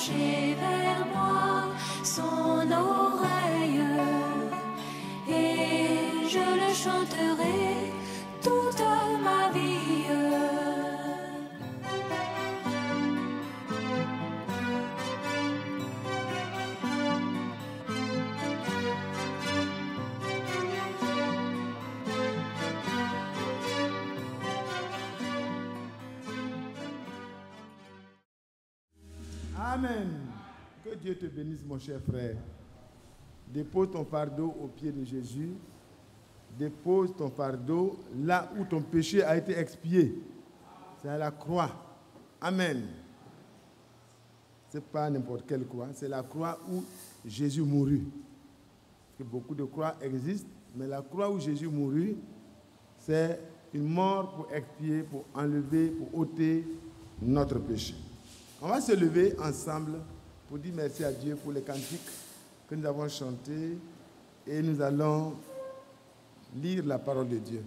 pencher vers moi son oreille, et je le chanterai toute ma vie. Amen. Que Dieu te bénisse, mon cher frère. Dépose ton fardeau au pied de Jésus. Dépose ton fardeau là où ton péché a été expié. C'est à la croix. Amen. Ce n'est pas n'importe quelle croix, c'est la croix où Jésus mourut. Parce que beaucoup de croix existent, mais la croix où Jésus mourut, c'est une mort pour expier, pour enlever, pour ôter notre péché. On va se lever ensemble pour dire merci à Dieu pour les cantiques que nous avons chantés et nous allons lire la parole de Dieu.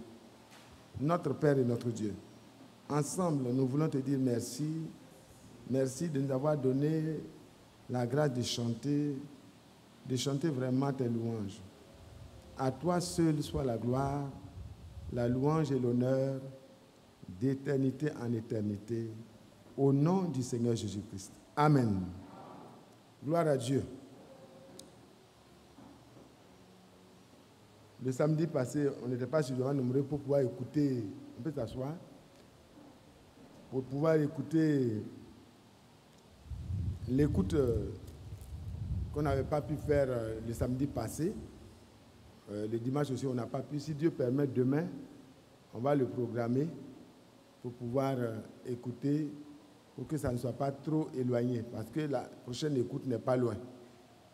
Notre Père et notre Dieu. Ensemble, nous voulons te dire merci. Merci de nous avoir donné la grâce de chanter vraiment tes louanges. À toi seul soit la gloire, la louange et l'honneur d'éternité en éternité. Au nom du Seigneur Jésus-Christ. Amen. Gloire à Dieu. Le samedi passé, on n'était pas suffisamment nombreux pour pouvoir écouter. On peut s'asseoir. Pour pouvoir écouter l'écoute qu'on n'avait pas pu faire le samedi passé. Le dimanche aussi, on n'a pas pu. Si Dieu permet, demain, on va le programmer pour pouvoir écouter, pour que ça ne soit pas trop éloigné, parce que la prochaine écoute n'est pas loin.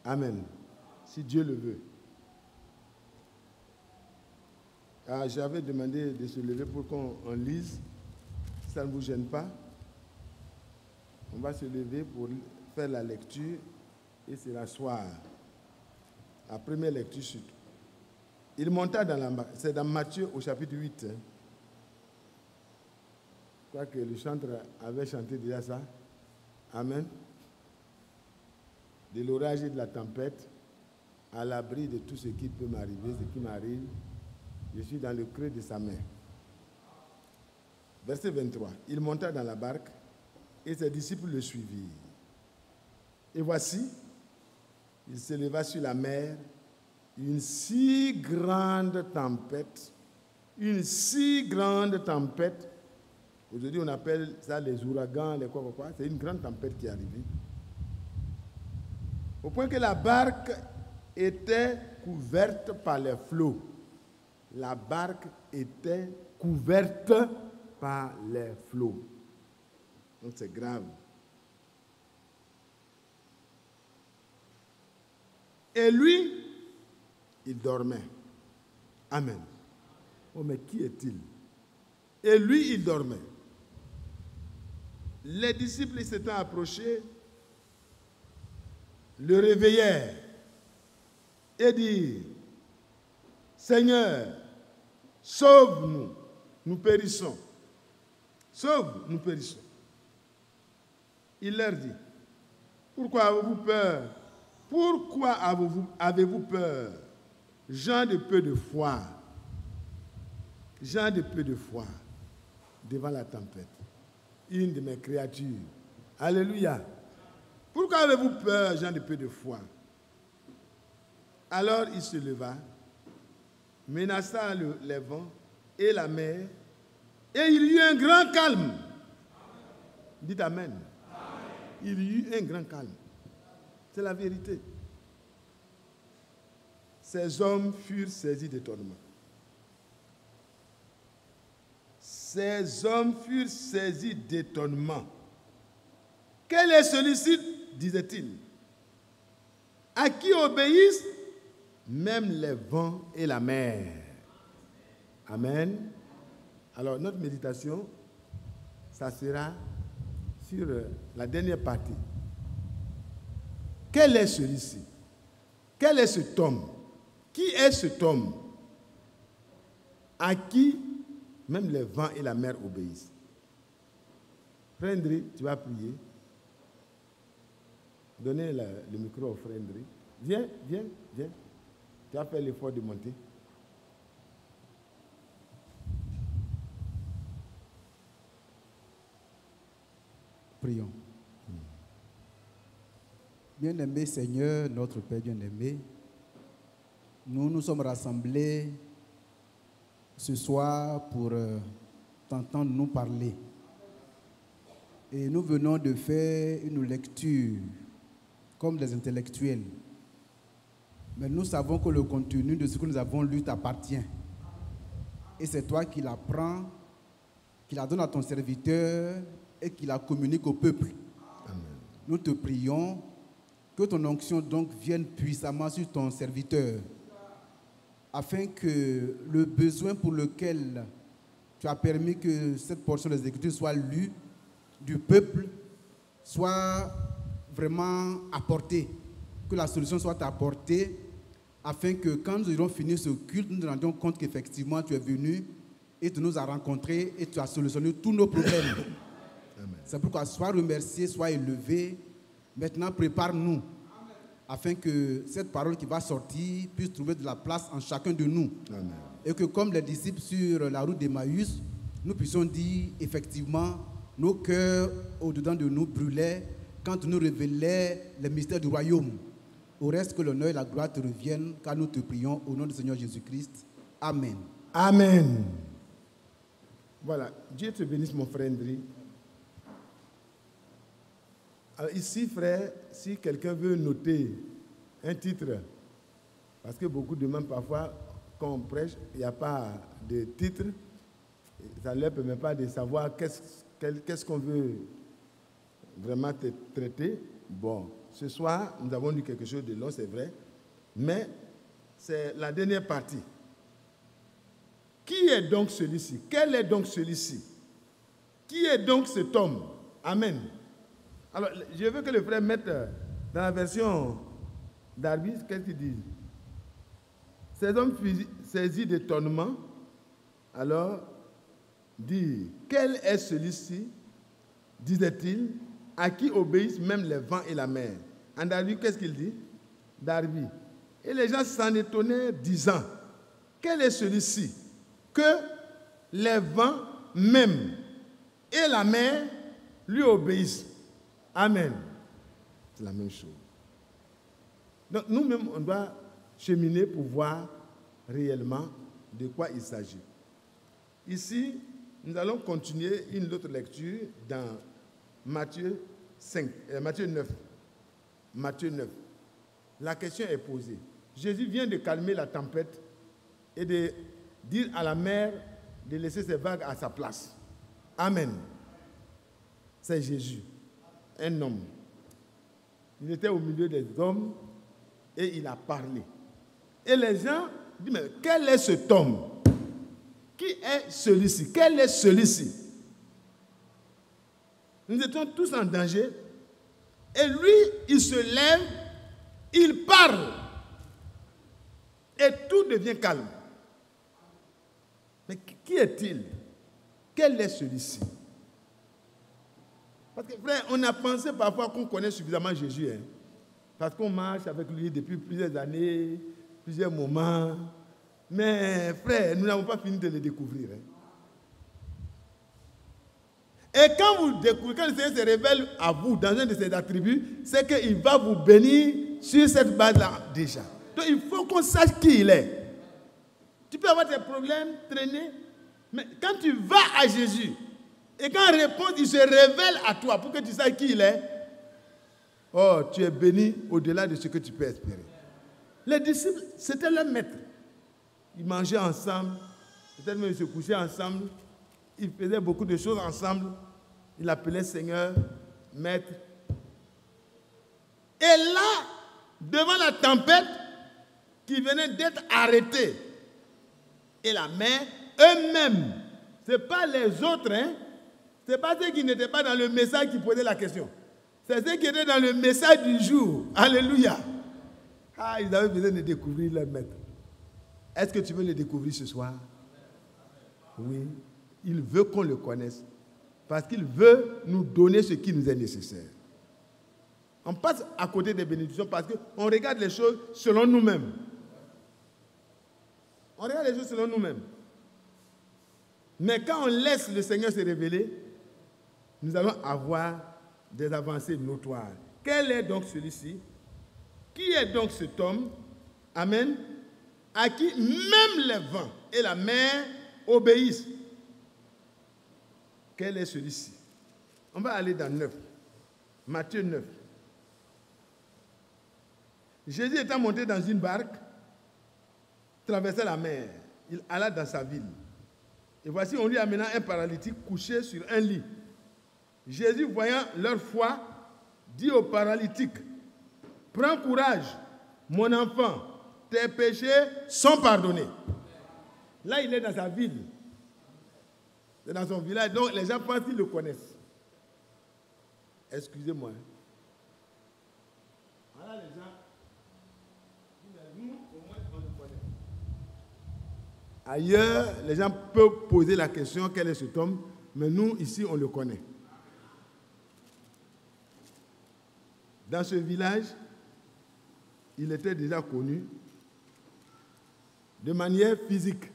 Amen. Si Dieu le veut. J'avais demandé de se lever pour qu'on lise. Si ça ne vous gêne pas, on va se lever pour faire la lecture et se rasseoir. La première lecture surtout. Il monta c'est dans Matthieu au chapitre 8. Je crois que le chanteur avait chanté déjà ça. Amen. De l'orage et de la tempête, à l'abri de tout ce qui peut m'arriver, ce qui m'arrive, je suis dans le creux de sa main. Verset 23. Il monta dans la barque et ses disciples le suivirent. Et voici, il s'éleva sur la mer, une si grande tempête, aujourd'hui on appelle ça les ouragans, les quoi, c'est une grande tempête qui est arrivée, au point que la barque était couverte par les flots. La barque était couverte par les flots. Donc c'est grave. Et lui, il dormait. Amen. Oh, mais qui est-il? Et lui, il dormait. Les disciples s'étant approchés, le réveillèrent et dirent: Seigneur, sauve-nous, nous périssons. Sauve, nous périssons. Il leur dit: pourquoi avez-vous peur? Pourquoi avez-vous peur? Gens de peu de foi. Gens de peu de foi devant la tempête. Une de mes créatures. Alléluia. Pourquoi avez-vous peur, gens de peu de foi? Alors il se leva, menaça les vents et la mer, et il y eut un grand calme. Dites Amen. Il y eut un grand calme. C'est la vérité. Ces hommes furent saisis d'étonnement. Ces hommes furent saisis d'étonnement. Quel est celui-ci, disait-il, à qui obéissent même les vents et la mer? Amen. Alors, notre méditation, ça sera sur la dernière partie. Quel est celui-ci? Quel est cet homme? Qui est cet homme à qui même les vents et la mer obéissent? Frère André, tu vas prier. Donnez le micro au frère André. Viens. Tu as fait l'effort de monter. Prions. Bien-aimé Seigneur, notre Père bien-aimé, nous nous sommes rassemblés ce soir pour t'entendre nous parler. Et nous venons de faire une lecture comme des intellectuels. Mais nous savons que le contenu de ce que nous avons lu t'appartient. Et c'est toi qui l'apprends, qui la donne à ton serviteur et qui la communique au peuple. Amen. Nous te prions que ton onction donc vienne puissamment sur ton serviteur, afin que le besoin pour lequel tu as permis que cette portion des Écritures soit lue du peuple soit vraiment apportée, que la solution soit apportée, afin que quand nous aurons fini ce culte, nous nous rendions compte qu'effectivement tu es venu et tu nous as rencontrés et tu as solutionné tous nos problèmes. Amen. C'est pourquoi sois remercié, sois élevé. Maintenant, prépare-nous afin que cette parole qui va sortir puisse trouver de la place en chacun de nous. Amen. Et que comme les disciples sur la route d'Emmaüs, nous puissions dire effectivement, nos cœurs au-dedans de nous brûlaient quand tu nous révélais les mystères du royaume. Au reste, que l'honneur et la gloire te reviennent, car nous te prions au nom du Seigneur Jésus-Christ. Amen. Amen. Voilà. Dieu te bénisse, mon frère André. Alors ici, frère, si quelqu'un veut noter un titre, parce que beaucoup demandent parfois, quand on prêche, il n'y a pas de titre, ça ne leur permet pas de savoir qu'est-ce qu'on veut vraiment traiter. Bon, ce soir, nous avons lu quelque chose de long, c'est vrai, mais c'est la dernière partie. Qui est donc celui-ci? Quel est donc celui-ci? Qui est donc cet homme? Amen. Alors, je veux que le frère mette dans la version d'Arby, qu'est-ce qu'il dit? Ces hommes saisis d'étonnement, alors, dit, quel est celui-ci, disait-il, à qui obéissent même les vents et la mer? En Darby, qu'est-ce qu'il dit? Darby. Et les gens s'en étonnaient, disant, quel est celui-ci que les vents même et la mer lui obéissent? Amen. C'est la même chose. Donc nous-mêmes, on doit cheminer pour voir réellement de quoi il s'agit. Ici, nous allons continuer une autre lecture dans Matthieu 9. Matthieu 9. La question est posée. Jésus vient de calmer la tempête et de dire à la mer de laisser ses vagues à sa place. Amen. C'est Jésus, un homme. Il était au milieu des hommes et il a parlé. Et les gens disent, mais quel est cet homme? Qui est celui-ci? Quel est celui-ci? Nous étions tous en danger. Et lui, il se lève, il parle. Et tout devient calme. Mais qui est-il? Quel est celui-ci? Parce que, frère, on a pensé parfois qu'on connaît suffisamment Jésus. Hein, parce qu'on marche avec lui depuis plusieurs années, plusieurs moments. Mais, frère, nous n'avons pas fini de le découvrir. Hein. Et quand vous découvrez, quand le Seigneur se révèle à vous dans un de ses attributs, c'est qu'il va vous bénir sur cette base-là déjà. Donc il faut qu'on sache qui il est. Tu peux avoir tes problèmes, traîner, mais quand tu vas à Jésus, et quand en réponse, il se révèle à toi pour que tu saches qui il est, oh, tu es béni au-delà de ce que tu peux espérer. Les disciples, c'était leur maître. Ils mangeaient ensemble, peut-être même ils se couchaient ensemble, ils faisaient beaucoup de choses ensemble. Il appelait Seigneur, Maître. Et là, devant la tempête qui venait d'être arrêtée, et la mer, eux-mêmes, ce n'est pas les autres, hein? Ce n'est pas ceux qui n'étaient pas dans le message qui posaient la question. C'est ceux qui étaient dans le message du jour. Alléluia. Ah, ils avaient besoin de découvrir leur Maître. Est-ce que tu veux le découvrir ce soir? Oui. Il veut qu'on le connaisse. Parce qu'il veut nous donner ce qui nous est nécessaire. On passe à côté des bénédictions parce qu'on regarde les choses selon nous-mêmes. On regarde les choses selon nous-mêmes. Mais quand on laisse le Seigneur se révéler, nous allons avoir des avancées notoires. Quel est donc celui-ci? Qui est donc cet homme? Amen. À qui même les vents et la mer obéissent. Quel est celui-ci? On va aller dans 9. Matthieu 9. Jésus étant monté dans une barque, traversait la mer. Il alla dans sa ville. Et voici, on lui amena un paralytique couché sur un lit. Jésus, voyant leur foi, dit au paralytique, « Prends courage, mon enfant, tes péchés sont pardonnés. » Là, il est dans sa ville. C'est dans son village. Donc, les gens pensent qu'ils le connaissent. Excusez-moi. Voilà les gens. Nous, au moins, on le connaît. Ailleurs, les gens peuvent poser la question, quel est cet homme? Mais nous, ici, on le connaît. Dans ce village, il était déjà connu de manière physique.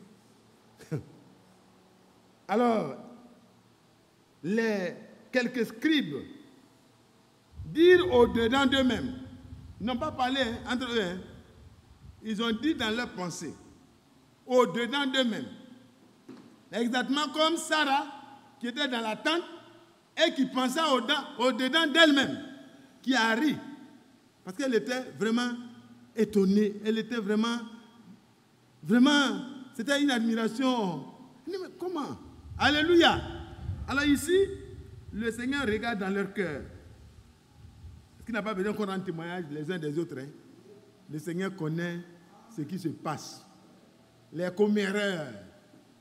Alors, quelques scribes dirent au-dedans d'eux-mêmes, ils n'ont pas parlé entre eux, ils ont dit dans leur pensée, au-dedans d'eux-mêmes, exactement comme Sarah qui était dans la tente et qui pensait au-dedans d'elle-même, qui a ri, parce qu'elle était vraiment étonnée, elle était vraiment, c'était une admiration. Mais comment? Alléluia. Alors ici, le Seigneur regarde dans leur cœur. Parce qu'il n'a pas besoin qu'on rende témoignage les uns des autres. Hein. Le Seigneur connaît ce qui se passe. Les comméreurs,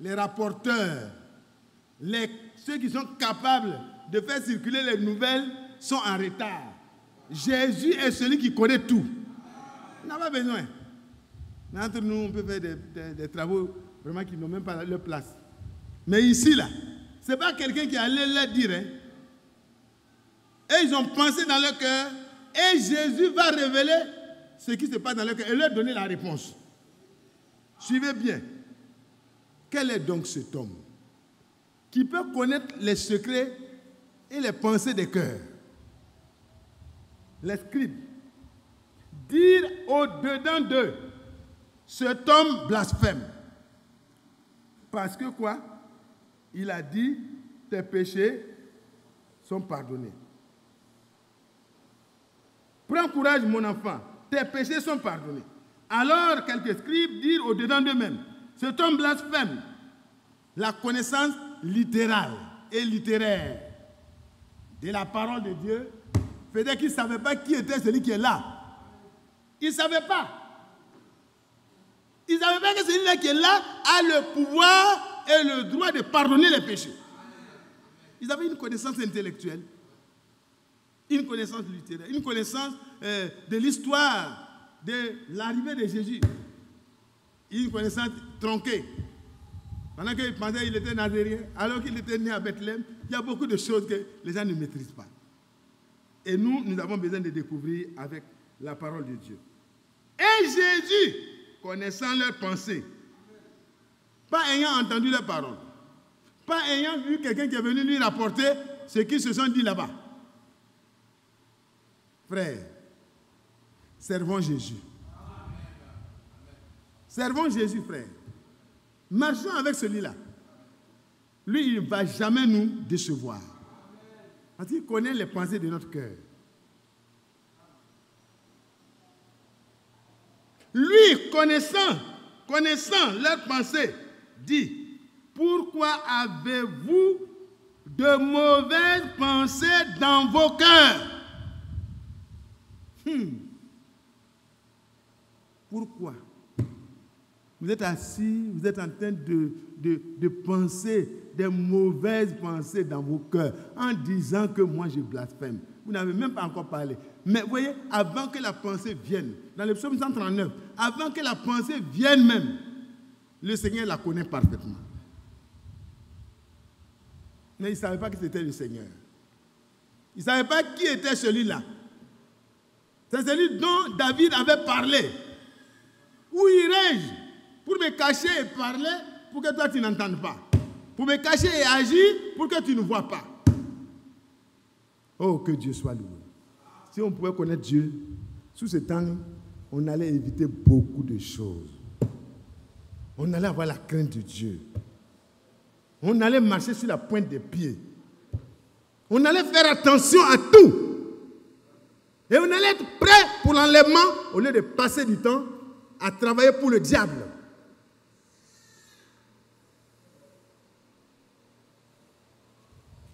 les rapporteurs, ceux qui sont capables de faire circuler les nouvelles sont en retard. Jésus est celui qui connaît tout. Il n'a pas besoin. Mais entre nous, on peut faire des travaux vraiment qui n'ont même pas leur place. Mais ici, là, ce n'est pas quelqu'un qui allait leur dire. Hein. Et ils ont pensé dans leur cœur, et Jésus va révéler ce qui se passe dans leur cœur et leur donner la réponse. Suivez bien. Quel est donc cet homme qui peut connaître les secrets et les pensées des cœurs? Les scribes dirent au-dedans d'eux, cet homme blasphème. Parce que quoi? Il a dit, tes péchés sont pardonnés. Prends courage, mon enfant, tes péchés sont pardonnés. Alors, quelques scribes dirent au-dedans d'eux-mêmes, cet homme blasphème. La connaissance littérale et littéraire de la parole de Dieu faisait qu'ils ne savaient pas qui était celui qui est là. Ils ne savaient pas. Ils ne savaient pas que celui-là qui est là a le pouvoir et le droit de pardonner les péchés. Ils avaient une connaissance intellectuelle, une connaissance littéraire, une connaissance de l'histoire de l'arrivée de Jésus. Une connaissance tronquée. Pendant qu'ils pensaient qu'il était nazérien, alors qu'il était né à Bethléem, il y a beaucoup de choses que les gens ne maîtrisent pas. Et nous avons besoin de découvrir avec la parole de Dieu. Et Jésus, connaissant leurs pensées, pas ayant entendu leurs paroles, pas ayant vu quelqu'un qui est venu lui rapporter ce qu'ils se sont dit là-bas. Frère, servons Jésus. Servons Jésus, frère. Marchons avec celui-là. Lui, il ne va jamais nous décevoir. Parce qu'il connaît les pensées de notre cœur. Lui, connaissant leurs pensées, dit, pourquoi avez-vous de mauvaises pensées dans vos cœurs? Pourquoi? Vous êtes assis, vous êtes en train de penser des mauvaises pensées dans vos cœurs en disant que moi je blasphème. Vous n'avez même pas encore parlé. Mais vous voyez, avant que la pensée vienne, dans le psaume 139, avant que la pensée vienne même, le Seigneur la connaît parfaitement. Mais il ne savait pas que c'était le Seigneur. Il ne savait pas qui était celui-là. C'est celui dont David avait parlé. Où irai-je pour me cacher et parler pour que toi tu n'entendes pas? Pour me cacher et agir pour que tu ne vois pas. Oh, que Dieu soit loué. Si on pouvait connaître Dieu, sous ce temps, on allait éviter beaucoup de choses. On allait avoir la crainte de Dieu. On allait marcher sur la pointe des pieds. On allait faire attention à tout. Et on allait être prêt pour l'enlèvement au lieu de passer du temps à travailler pour le diable.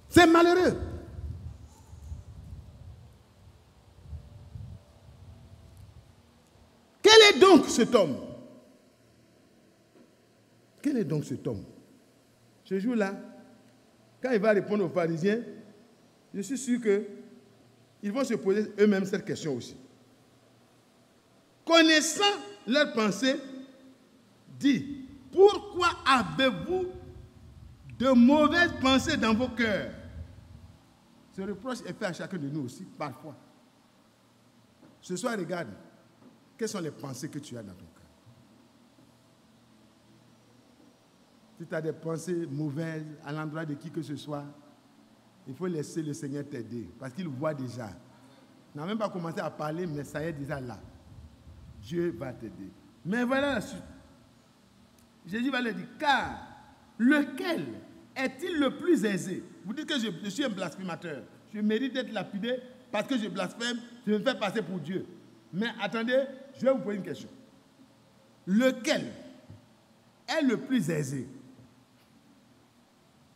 C'est malheureux. Quel est donc cet homme? Quel est donc cet homme? Ce jour-là, quand il va répondre aux pharisiens, je suis sûr qu'ils vont se poser eux-mêmes cette question aussi. Connaissant leurs pensées, dit, pourquoi avez-vous de mauvaises pensées dans vos cœurs? Ce reproche est fait à chacun de nous aussi, parfois. Ce soir, regarde, quelles sont les pensées que tu as dans ton cœur? Si tu as des pensées mauvaises à l'endroit de qui que ce soit, il faut laisser le Seigneur t'aider, parce qu'il voit déjà. Il n'a même pas commencé à parler, mais ça y est déjà là. Dieu va t'aider. Mais voilà la suite. Jésus va leur dire, car lequel est-il le plus aisé? Vous dites que je suis un blasphémateur. Je mérite d'être lapidé parce que je blasphème, je me fais passer pour Dieu. Mais attendez, je vais vous poser une question. Lequel est le plus aisé?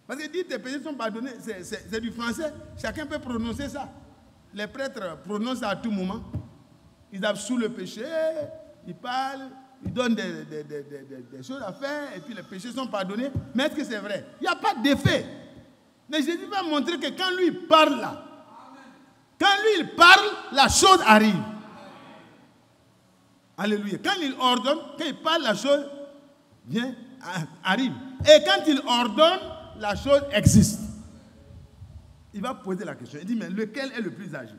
Parce que dire tes péchés sont pardonnés, c'est du français. Chacun peut prononcer ça. Les prêtres prononcent ça à tout moment. Ils absouent le péché, ils parlent, ils donnent des choses à faire, et puis les péchés sont pardonnés. Mais est-ce que c'est vrai? Il n'y a pas d'effet. Mais Jésus va montrer que quand lui parle là, quand lui il parle, la chose arrive. Alléluia. Quand il ordonne, quand il parle, la chose vient, arrive. Et quand il ordonne, la chose existe. Il va poser la question. Il dit, mais lequel est le plus âgé?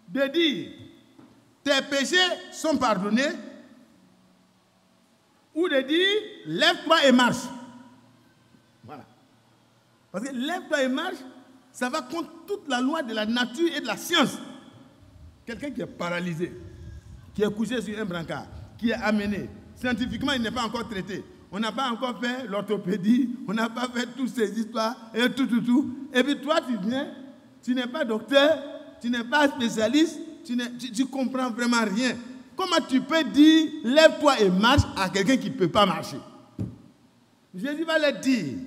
De dire, tes péchés sont pardonnés, ou de dire, lève-toi et marche. Voilà. Parce que lève-toi et marche, ça va contre toute la loi de la nature et de la science. Quelqu'un qui est paralysé, qui est couché sur un brancard, qui est amené, scientifiquement, il n'est pas encore traité. On n'a pas encore fait l'orthopédie, on n'a pas fait toutes ces histoires, et tout. Et puis toi, tu viens, tu n'es pas docteur, tu n'es pas spécialiste, tu ne comprends vraiment rien. Comment tu peux dire, lève-toi et marche à quelqu'un qui ne peut pas marcher? Jésus va leur dire,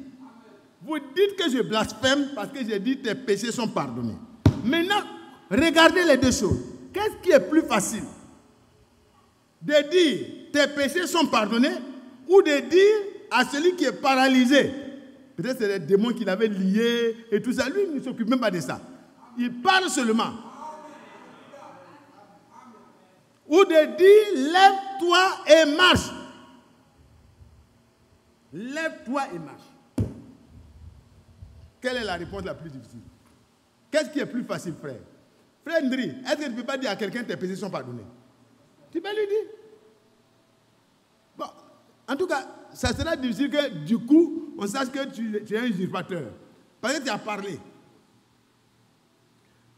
vous dites que je blasphème parce que j'ai dit tes péchés sont pardonnés. Maintenant, regardez les deux choses. Qu'est-ce qui est plus facile? De dire tes péchés sont pardonnés ou de dire à celui qui est paralysé, peut-être c'est les démons qu'il avait liés et tout ça, lui il ne s'occupe même pas de ça. Il parle seulement. Ou de dire lève-toi et marche. Lève-toi et marche. Quelle est la réponse la plus difficile? Qu'est-ce qui est plus facile, frère? Frère Ndri, est-ce que tu ne peux pas dire à quelqu'un tes péchés sont pardonnés? Tu peux lui dire. Bon, en tout cas, ça sera difficile que du coup, on sache que tu es un usurpateur. Parce que tu as parlé.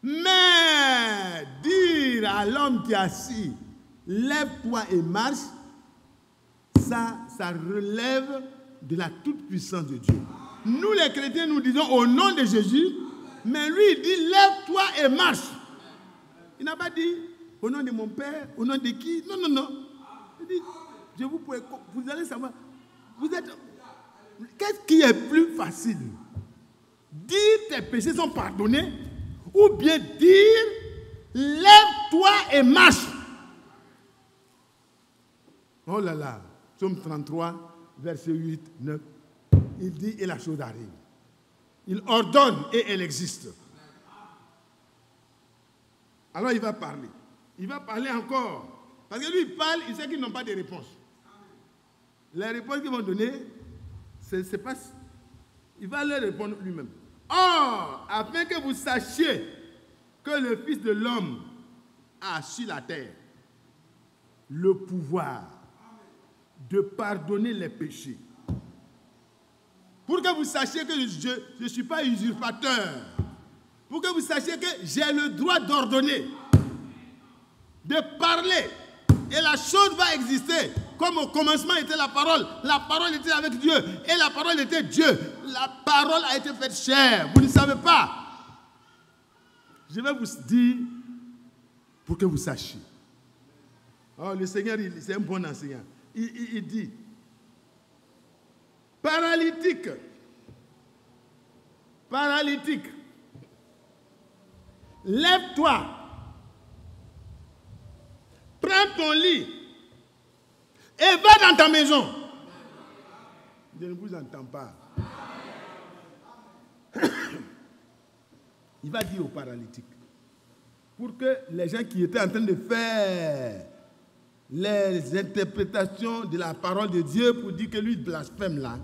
Mais dire à l'homme qui est assis, lève-toi et marche, ça relève de la toute-puissance de Dieu. Nous les chrétiens, nous disons au nom de Jésus, mais lui il dit lève-toi et marche. Il n'a pas dit au nom de mon père, au nom de qui? Non. Il dit, vous allez savoir, qu'est-ce qui est plus facile? Dire tes péchés sont pardonnés ou bien dire lève-toi et marche. Oh là là, Psaume 33, verset 8, 9. Il dit et la chose arrive. Il ordonne et elle existe. Alors il va parler. Il va parler encore. Parce que lui il parle, il sait qu'ils n'ont pas de réponse. Les réponses qu'ils vont donner, c'est pas... Il va leur répondre lui-même. Or, afin que vous sachiez que le Fils de l'homme a sur la terre le pouvoir de pardonner les péchés. Pour que vous sachiez que je ne suis pas usurpateur. Pour que vous sachiez que j'ai le droit d'ordonner, de parler. Et la chose va exister. Comme au commencement était la parole était avec Dieu, et la parole était Dieu. La parole a été faite chair. Vous ne savez pas. Je vais vous dire pour que vous sachiez. Oh, le Seigneur, c'est un bon enseignant. Il dit, paralytique, lève-toi, prends ton lit et va dans ta maison. Je ne vous entends pas. Il va dire aux paralytiques, pour que les gens qui étaient en train de faire les interprétations de la parole de Dieu pour dire que lui blasphème là,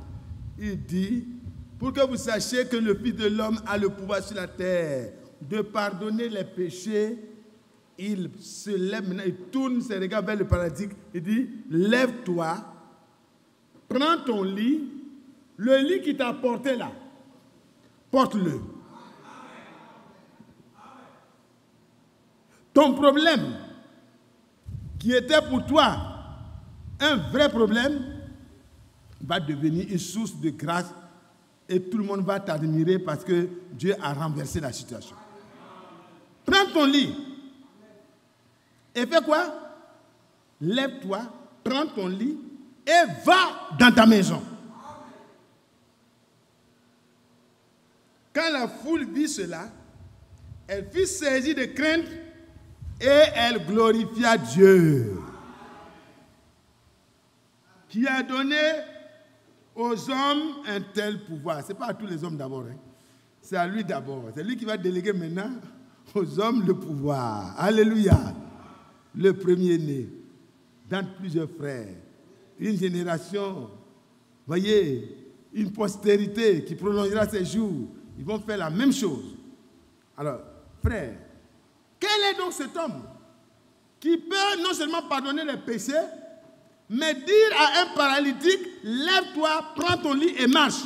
il dit, pour que vous sachiez que le Fils de l'homme a le pouvoir sur la terre de pardonner les péchés, il se lève maintenant, il tourne ses regards vers le paralytique, il dit, lève-toi, prends ton lit, le lit qui t'a porté là, porte-le. Ton problème, qui était pour toi un vrai problème, va devenir une source de grâce et tout le monde va t'admirer parce que Dieu a renversé la situation. Prends ton lit et fais quoi? Lève-toi, prends ton lit et va dans ta maison. Quand la foule vit cela, elle fut saisie de crainte et elle glorifia Dieu, qui a donné aux hommes un tel pouvoir. Ce n'est pas à tous les hommes d'abord, hein. C'est à lui d'abord. C'est lui qui va déléguer maintenant aux hommes le pouvoir. Alléluia. Le premier-né, dans plusieurs frères, une génération, voyez, une postérité qui prolongera ses jours. Ils vont faire la même chose. Alors, frères, quel est donc cet homme qui peut non seulement pardonner les péchés, mais dire à un paralytique, lève-toi, prends ton lit et marche?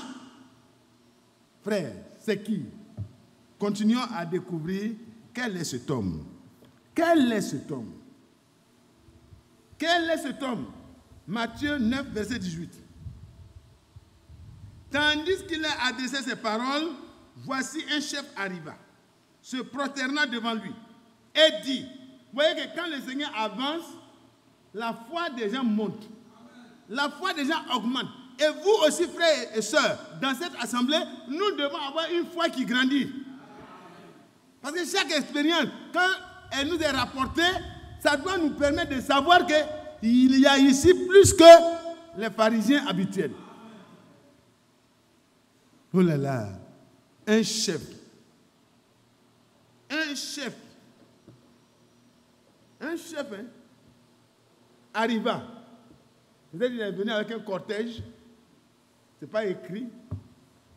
Frère, c'est qui? Continuons à découvrir quel est cet homme. Quel est cet homme? Quel est cet homme? Matthieu 9, verset 18. Tandis qu'il a adressé ces paroles, voici un chef arriva, se prosterna devant lui et dit, vous voyez que quand le Seigneur avance, la foi des gens monte. La foi des gens augmente. Et vous aussi, frères et sœurs, dans cette assemblée, nous devons avoir une foi qui grandit. Parce que chaque expérience, quand elle nous est rapportée, ça doit nous permettre de savoir qu'il y a ici plus que les pharisiens habituels. Oh là là, un chef, hein, arriva. Peut-être qu'il est venu avec un cortège, ce n'est pas écrit,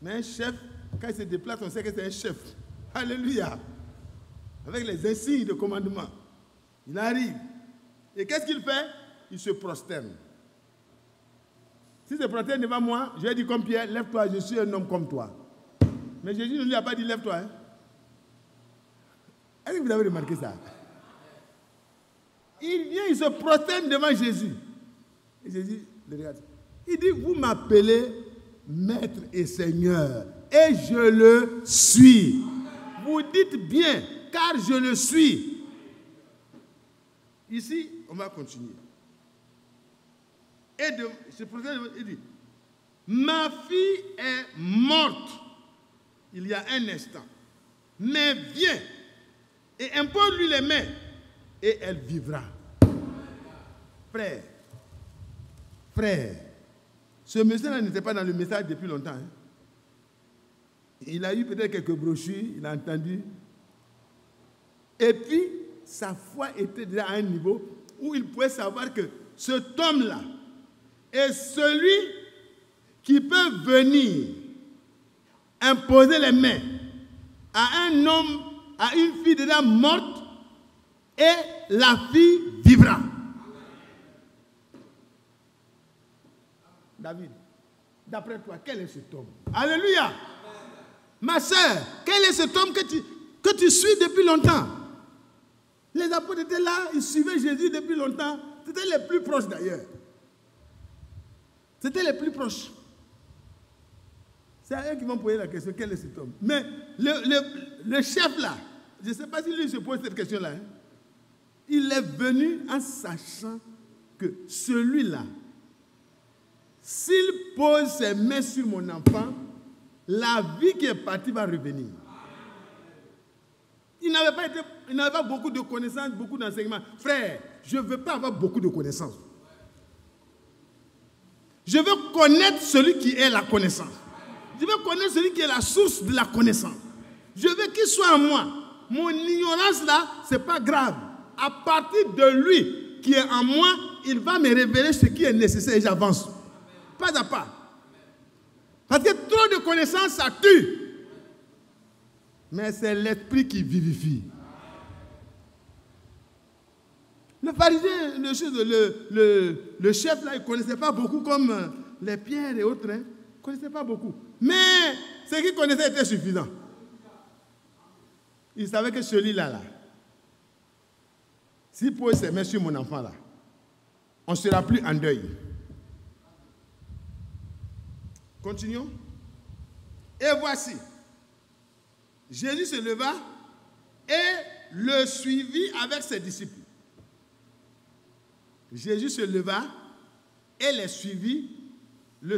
mais un chef, quand il se déplace, on sait que c'est un chef. Alléluia. Avec les insignes de commandement. Il arrive. Et qu'est-ce qu'il fait? Il se prosterne. Si se prosterne devant moi, je vais dire comme Pierre, lève-toi, je suis un homme comme toi. Mais Jésus ne lui a pas dit lève-toi. Hein? Est-ce que vous avez remarqué ça? Il vient, il se prosterne devant Jésus. Et Jésus le regarde. Il dit, vous m'appelez Maître et Seigneur, et je le suis. Vous dites bien, car je le suis. Ici, on va continuer. Et il dit, ma fille est morte il y a un instant, mais viens et impose-lui les mains et elle vivra. Frère, ce monsieur-là n'était pas dans le message depuis longtemps. Hein. Il a eu peut-être quelques brochures, il a entendu. Et puis, sa foi était déjà à un niveau où il pouvait savoir que cet homme-là est celui qui peut venir imposer les mains à un homme, à une fille déjà morte, et la fille vivra. David, d'après toi, quel est cet homme? Alléluia. Ma soeur, quel est cet homme que tu suis depuis longtemps? Les apôtres étaient là, ils suivaient Jésus depuis longtemps. C'était les plus proches d'ailleurs. C'était les plus proches. C'est à eux qui vont poser la question, quel est cet homme? Mais le chef là, je ne sais pas si lui se pose cette question-là. Hein. Il est venu en sachant que celui-là, s'il pose ses mains sur mon enfant, la vie qui est partie va revenir. Il n'avait pas beaucoup de connaissances, beaucoup d'enseignements. Frère, je ne veux pas avoir beaucoup de connaissances. Je veux connaître celui qui est la connaissance. Je veux connaître celui qui est la source de la connaissance. Je veux qu'il soit en moi. Mon ignorance là, ce n'est pas grave. À partir de lui qui est en moi, il va me révéler ce qui est nécessaire et j'avance. Pas à pas. Parce que trop de connaissances, ça tue. Mais c'est l'esprit qui vivifie. Le pharisien, le chef là, il ne connaissait pas beaucoup comme les pierres et autres. Hein. Il ne connaissait pas beaucoup. Mais ce qu'il connaissait était suffisant. Il savait que celui-là, là, s'il pose ses mains sur mon enfant là, on ne sera plus en deuil. Continuons. Et voici, Jésus se leva et le suivit avec ses disciples. Jésus se leva et le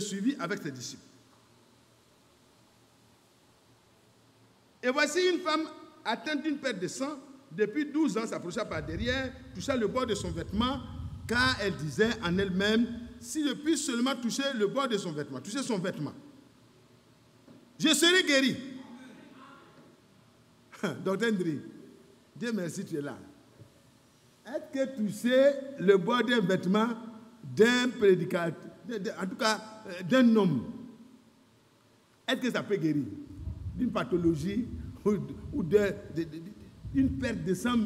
suivit avec ses disciples. Et voici une femme atteinte d'une perte de sang, depuis 12 ans s'approcha par derrière, toucha le bord de son vêtement, car elle disait en elle-même, si je puis seulement toucher le bord de son vêtement, toucher son vêtement, je serai guéri. Docteur Ndri, Dieu merci, tu es là. Est-ce que toucher le bord d'un vêtement d'un prédicateur, en tout cas d'un homme, est-ce que ça peut guérir d'une pathologie ou d'une perte de sang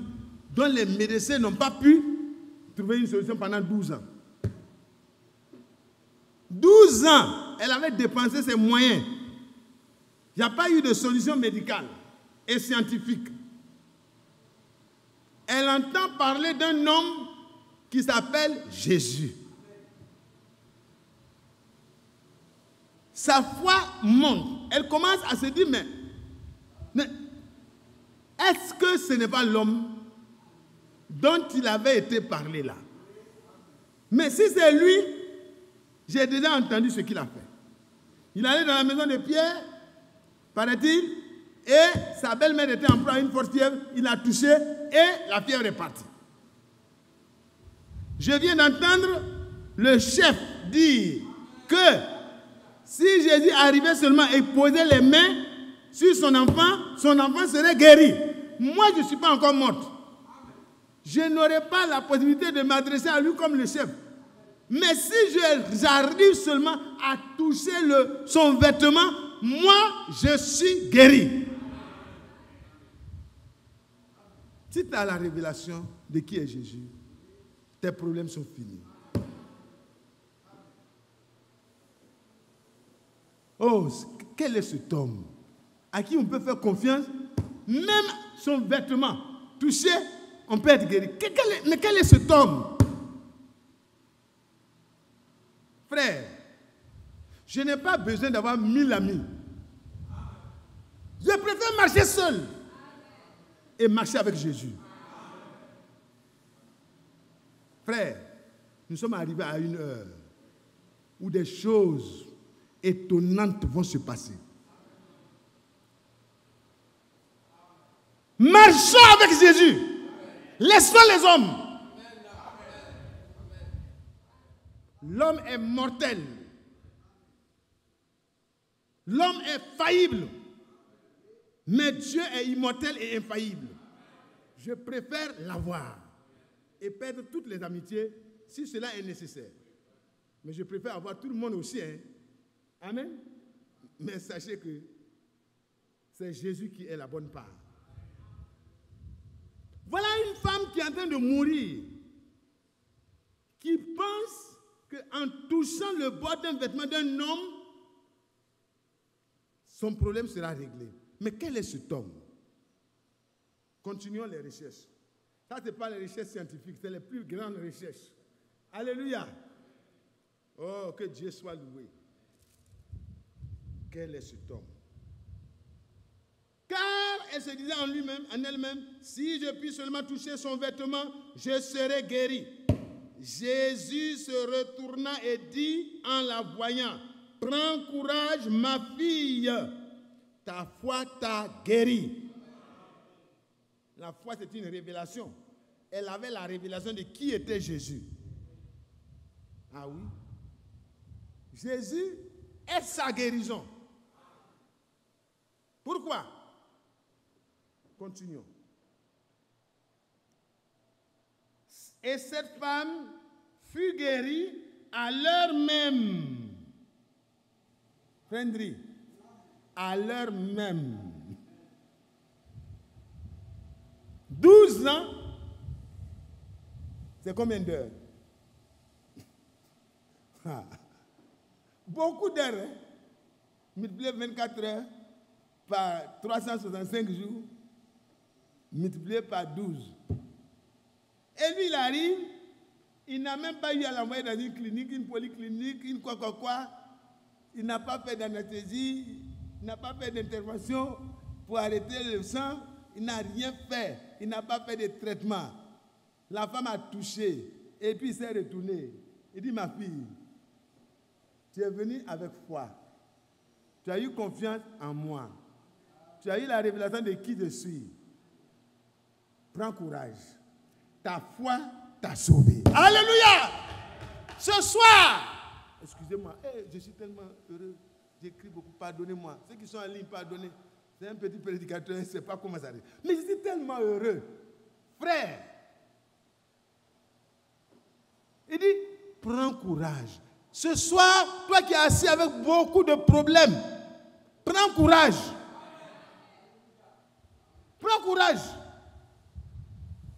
dont les médecins n'ont pas pu trouver une solution pendant 12 ans? 12 ans, elle avait dépensé ses moyens. Il n'y a pas eu de solution médicale et scientifique. Elle entend parler d'un homme qui s'appelle Jésus. Sa foi monte. Elle commence à se dire, mais est-ce que ce n'est pas l'homme dont il avait été parlé là? Mais si c'est lui, j'ai déjà entendu ce qu'il a fait. Il allait dans la maison de Pierre, paraît-il, et sa belle-mère était en proie à une forte fièvre, il a touché et la fièvre est partie. Je viens d'entendre le chef dire que si Jésus arrivait seulement et posait les mains sur son enfant serait guéri. Moi, je ne suis pas encore morte. Je n'aurai pas la possibilité de m'adresser à lui comme le chef. Mais si j'arrive seulement à toucher son vêtement, moi, je suis guéri. Si tu as la révélation de qui est Jésus, tes problèmes sont finis. Oh, quel est cet homme à qui on peut faire confiance? Même son vêtement touché, on peut être guéri. Mais quel est cet homme? Frère, je n'ai pas besoin d'avoir 1000 amis. Je préfère marcher seul et marcher avec Jésus. Frère, nous sommes arrivés à une heure où des choses étonnantes vont se passer. Marchons avec Jésus. Laissons les hommes. L'homme est mortel. L'homme est faillible. Mais Dieu est immortel et infaillible. Je préfère l'avoir et perdre toutes les amitiés si cela est nécessaire. Mais je préfère avoir tout le monde aussi. Hein. Amen. Mais sachez que c'est Jésus qui est la bonne part. Voilà une femme qui est en train de mourir, qui pense qu'en touchant le bord d'un vêtement d'un homme, son problème sera réglé. Mais quel est cet homme? Continuons les recherches. Ça, ce n'est pas les recherches scientifiques, c'est les plus grandes recherches. Alléluia. Oh, que Dieu soit loué. Quel est cet homme? Car elle se disait en lui-même, en elle-même, si je puis seulement toucher son vêtement, je serai guéri. Jésus se retourna et dit en la voyant, prends courage, ma fille, ta foi t'a guéri. La foi, c'est une révélation. Elle avait la révélation de qui était Jésus. Ah oui? Jésus est sa guérison. Pourquoi? Continuons. Et cette femme fut guérie à l'heure même. Frendry, à l'heure même. 12 ans, c'est combien d'heures? Beaucoup d'heures. Hein? Multiplié 24 heures par 365 jours, multiplié par 12. Et lui, il arrive, il n'a même pas eu à l'envoyer dans une clinique, une polyclinique, une quoi. Il n'a pas fait d'anesthésie, il n'a pas fait d'intervention pour arrêter le sang, il n'a rien fait, il n'a pas fait de traitement. La femme a touché et puis il s'est retourné. Il dit, ma fille, tu es venue avec foi. Tu as eu confiance en moi. Tu as eu la révélation de qui je suis. Prends courage. Ta foi t'a sauvé. Alléluia! Ce soir, excusez-moi, je suis tellement heureux. J'écris beaucoup, pardonnez-moi. Ceux qui sont en ligne, pardonnez. C'est un petit prédicateur, je ne sais pas comment ça arrive. Mais je suis tellement heureux. Frère, il dit, prends courage. Ce soir, toi qui es assis avec beaucoup de problèmes, prends courage. Prends courage.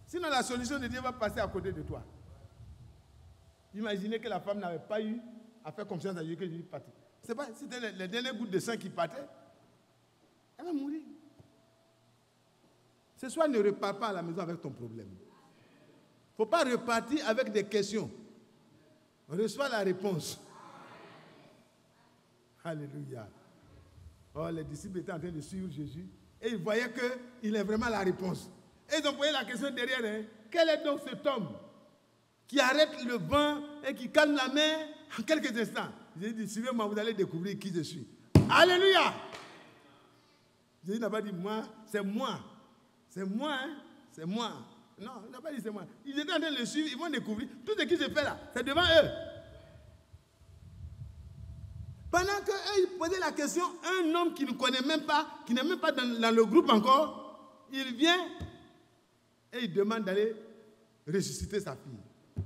Sinon, la solution de Dieu va passer à côté de toi. Imaginez que la femme n'avait pas eu à faire confiance à Dieu que Jésus partait. C'est pas, c'était les dernières gouttes de sang qui partaient. Elle va mourir. Ce soir, ne repars pas à la maison avec ton problème. Il ne faut pas repartir avec des questions. On reçoit la réponse. Alléluia. Oh, les disciples étaient en train de suivre Jésus et ils voyaient qu'il est vraiment la réponse. Et ils ont posé la question derrière. Hein, quel est donc cet homme qui arrête le vent et qui calme la mer en quelques instants? Jésus dit, suivez-moi, vous allez découvrir qui je suis. Alléluia. Jésus n'a pas dit moi, c'est moi. C'est moi, hein? C'est moi. Non, il n'a pas dit c'est moi. Ils étaient en train de le suivre, ils vont découvrir. Tout ce qui se fait là, c'est devant eux. Pendant qu'eux, ils posaient la question, un homme qui ne connaît même pas, qui n'est même pas dans le groupe encore, il vient et il demande d'aller ressusciter sa fille.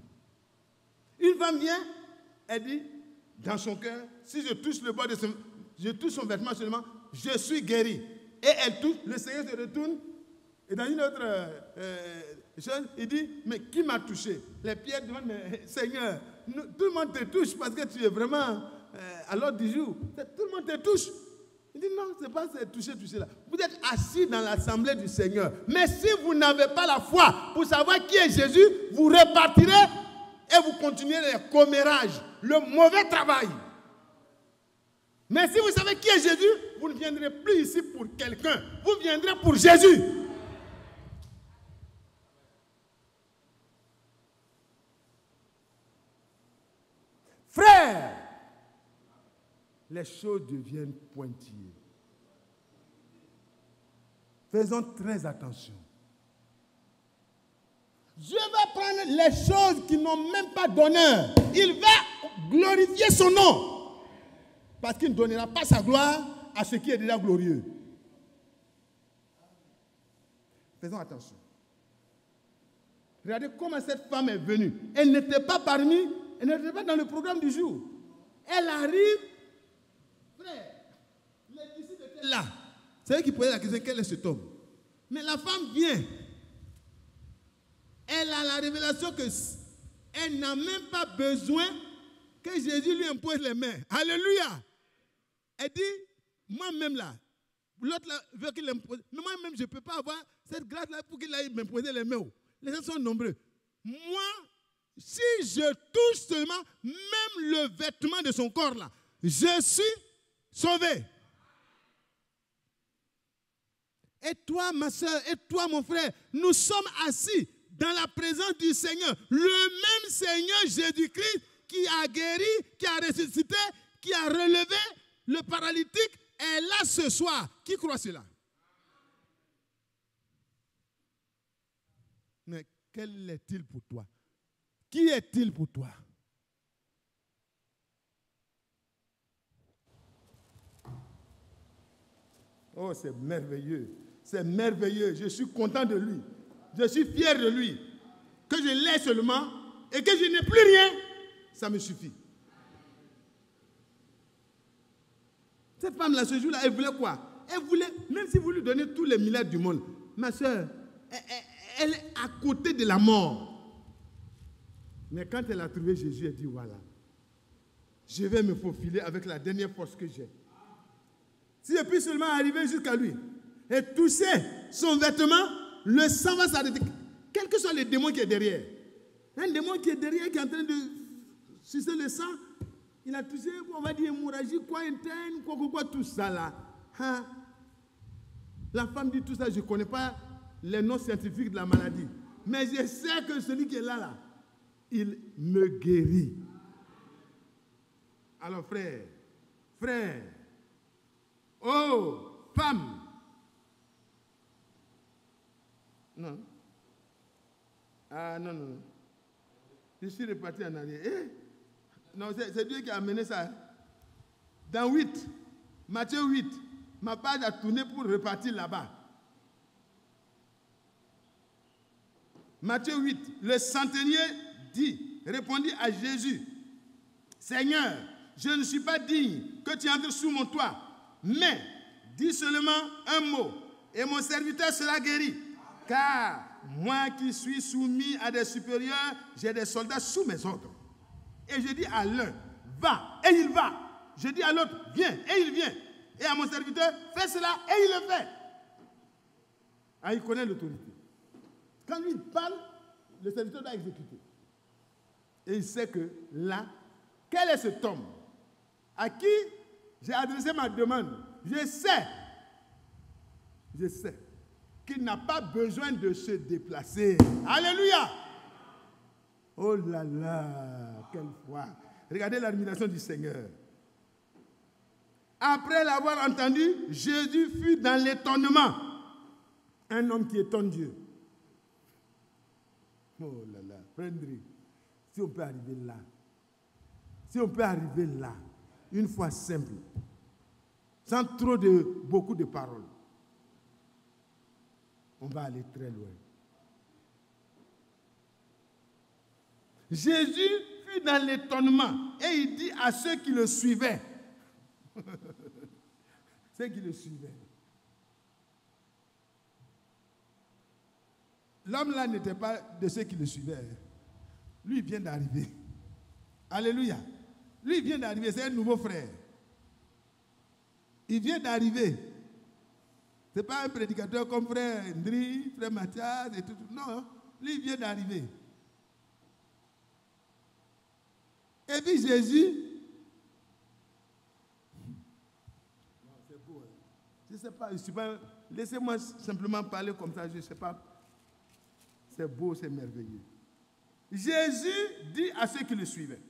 Une femme vient, elle dit, dans son cœur, si je touche le bord de je touche son vêtement seulement, je suis guéri. Et elle touche, le Seigneur se retourne, et dans une autre chose, il dit, mais qui m'a touché? Les pierres demandent, mais Seigneur, tout le monde te touche parce que tu es vraiment à l'ordre du jour. Tout le monde te touche. Il dit, non, ce n'est pas toucher là. Vous êtes assis dans l'assemblée du Seigneur. Mais si vous n'avez pas la foi pour savoir qui est Jésus, vous repartirez et vous continuez les commérages, le mauvais travail. Mais si vous savez qui est Jésus, vous ne viendrez plus ici pour quelqu'un. Vous viendrez pour Jésus. Frère, les choses deviennent pointilleuses. Faisons très attention. Dieu va prendre les choses qui n'ont même pas d'honneur. Il va glorifier son nom. Parce qu'il ne donnera pas sa gloire à ce qui est déjà glorieux. Faisons attention. Regardez comment cette femme est venue. Elle n'était pas elle n'était pas dans le programme du jour. Elle arrive, frère, les disciples étaient là. C'est eux qui posaient la question, quel est cet homme? Mais la femme vient. elle a la révélation qu'elle n'a même pas besoin que Jésus lui impose les mains. Alléluia. Elle dit, moi-même là, l'autre là veut qu'il impose, mais moi-même je ne peux pas avoir cette grâce-là pour qu'il aille m'imposer les mains. Les gens sont nombreux. Moi, si je touche seulement même le vêtement de son corps là, je suis sauvé. Et toi, ma soeur, et toi, mon frère, nous sommes assis dans la présence du Seigneur. Le même Seigneur Jésus-Christ qui a guéri, qui a ressuscité, qui a relevé le paralytique est là ce soir. Qui croit cela? Mais quel est-il pour toi? Qui est-il pour toi? Oh, c'est merveilleux. C'est merveilleux. Je suis content de lui. Je suis fier de lui. Que je l'ai seulement et que je n'ai plus rien, ça me suffit. Cette femme-là, ce jour-là, elle voulait quoi? Elle voulait, même si vous lui donnez tous les milliards du monde, ma soeur, elle est à côté de la mort. Mais quand elle a trouvé Jésus, elle dit, voilà, je vais me faufiler avec la dernière force que j'ai. Si je puis seulement arriver jusqu'à lui et toucher son vêtement, le sang va s'arrêter. Quel que soit le démon qui est derrière. Un démon qui est derrière, qui est en train de sucer le sang, il a touché, on va dire hémorragie, quoi, interne, quoi, tout ça là. Hein? La femme dit tout ça, je ne connais pas les noms scientifiques de la maladie. Mais je sais que celui qui est là, il me guérit. Alors frère, oh, femme. Non. Ah, non. Je suis reparti en arrière. Non, c'est Dieu qui a amené ça. Dans 8, Matthieu 8, ma page a tourné pour repartir là-bas. Matthieu 8, le centenier répondit à Jésus, Seigneur, je ne suis pas digne que tu entres sous mon toit, mais dis seulement un mot et mon serviteur sera guéri. Car moi qui suis soumis à des supérieurs, j'ai des soldats sous mes ordres. Et je dis à l'un, va, et il va. Je dis à l'autre, viens, et il vient. Et à mon serviteur, fais cela, et il le fait. Ah, il connaît l'autorité. Quand lui parle, le serviteur doit exécuter. Et il sait que là, quel est cet homme à qui j'ai adressé ma demande? Je sais qu'il n'a pas besoin de se déplacer. Alléluia! Oh là là, quelle foi! Regardez l'admiration du Seigneur. Après l'avoir entendu, Jésus fut dans l'étonnement. Un homme qui étonne Dieu. Oh là là, Frendry, si on peut arriver là, une fois simple, sans trop de beaucoup de paroles, on va aller très loin. Jésus fut dans l'étonnement et il dit à ceux qui le suivaient, l'homme là n'était pas de ceux qui le suivaient. Lui, il vient d'arriver. Alléluia. Lui, il vient d'arriver. C'est un nouveau frère. Il vient d'arriver. Ce n'est pas un prédicateur comme frère Ndri, frère Mathias et tout. Non, lui, il vient d'arriver. Et puis Jésus. Non, c'est beau. Hein? Je ne sais pas. Laissez-moi simplement parler comme ça. Je ne sais pas. C'est beau, c'est merveilleux. Jésus dit à ceux qui le suivaient,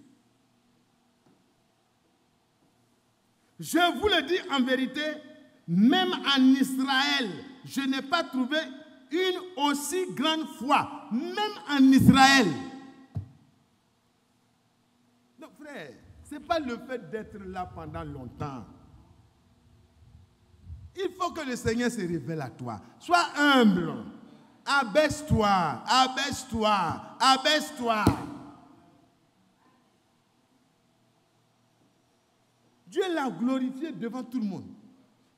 je vous le dis en vérité, même en Israël, je n'ai pas trouvé une aussi grande foi, même en Israël. Non, frère, ce n'est pas le fait d'être là pendant longtemps. Il faut que le Seigneur se révèle à toi. Sois humble. Abaisse-toi, abaisse-toi, abaisse-toi. Dieu l'a glorifié devant tout le monde.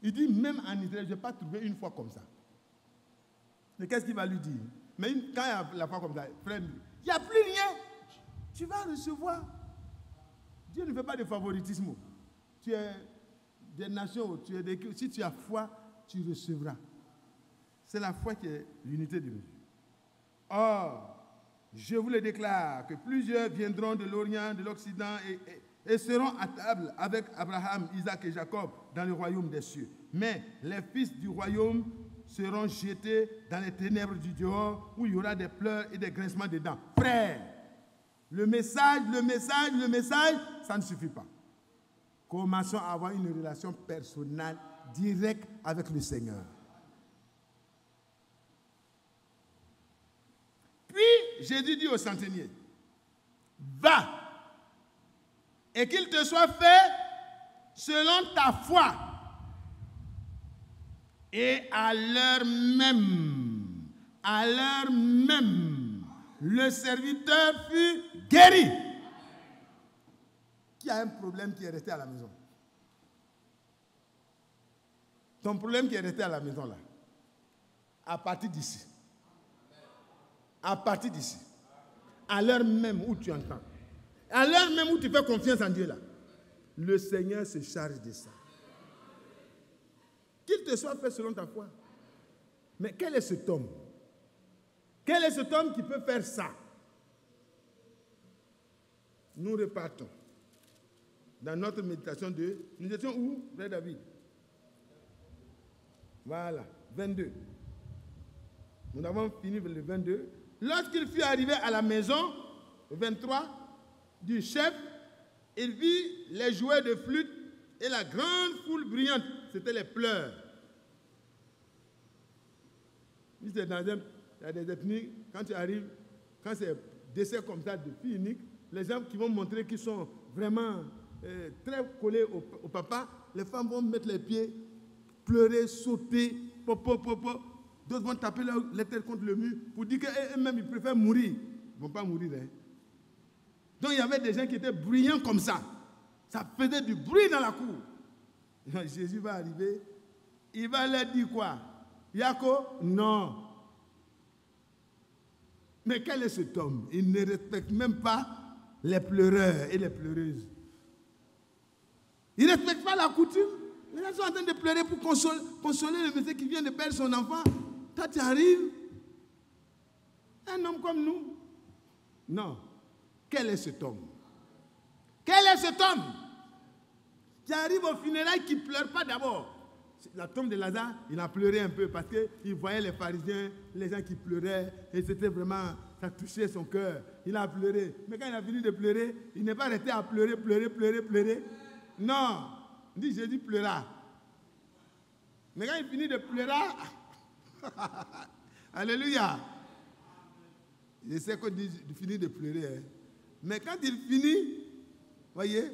Il dit, même en Israël, je n'ai pas trouvé une fois comme ça. Mais qu'est-ce qu'il va lui dire? Mais quand il y a la foi comme ça, frère, il n'y a plus rien. Tu vas recevoir. Dieu ne fait pas de favoritisme. Tu es des nations, si tu as foi, tu recevras. C'est la foi qui est l'unité de Dieu. Or, je vous le déclare que plusieurs viendront de l'Orient, de l'Occident et seront à table avec Abraham, Isaac et Jacob dans le royaume des cieux. Mais les fils du royaume seront jetés dans les ténèbres du dehors où il y aura des pleurs et des grincements de dents. Frère, le message, ça ne suffit pas. Commençons à avoir une relation personnelle, directe avec le Seigneur. Puis, Jésus dit au centenier, va, et qu'il te soit fait selon ta foi. Et à l'heure même, le serviteur fut guéri. Qui a un problème qui est resté à la maison? Ton problème qui est resté à la maison là, à partir d'ici. À partir d'ici. À l'heure même où tu entends. À l'heure même où tu fais confiance en Dieu là. Le Seigneur se charge de ça. Qu'il te soit fait selon ta foi. Mais quel est cet homme? Quel est cet homme qui peut faire ça? Nous repartons. Dans notre méditation nous étions où, Frère David? Voilà, 22. Nous avons fini le 22. Lorsqu'il fut arrivé à la maison, le 23, du chef, il vit les joueurs de flûte et la grande foule brillante. C'était les pleurs. Il y a des ethnies, quand tu arrives, quand c'est décès comme ça de filles uniques, les gens qui vont montrer qu'ils sont vraiment très collés au papa, les femmes vont mettre les pieds, pleurer, sauter, d'autres vont taper les têtes contre le mur pour dire qu'eux-mêmes ils préfèrent mourir. Ils ne vont pas mourir. Hein. Donc il y avait des gens qui étaient bruyants comme ça. Ça faisait du bruit dans la cour. Jésus va arriver, il va leur dire quoi? Yako? Non. Mais quel est cet homme? Il ne respecte même pas les pleureurs et les pleureuses. Il ne respecte pas la coutume. Les gens sont en train de pleurer pour consoler le monsieur qui vient de perdre son enfant. Toi, tu arrives, un homme comme nous. Non. Quel est cet homme? Quel est cet homme qui arrive au funérailles qui ne pleure pas d'abord? La tombe de Lazare, il a pleuré un peu parce qu'il voyait les pharisiens, les gens qui pleuraient, et c'était vraiment, ça touchait son cœur. Il a pleuré. Mais quand il a fini de pleurer, il n'est pas resté à pleurer. Non. Il dit, Jésus pleura. Mais quand il finit de pleurer, alléluia. Je sais qu'on dit de finir de pleurer. Hein. Mais quand il finit, voyez,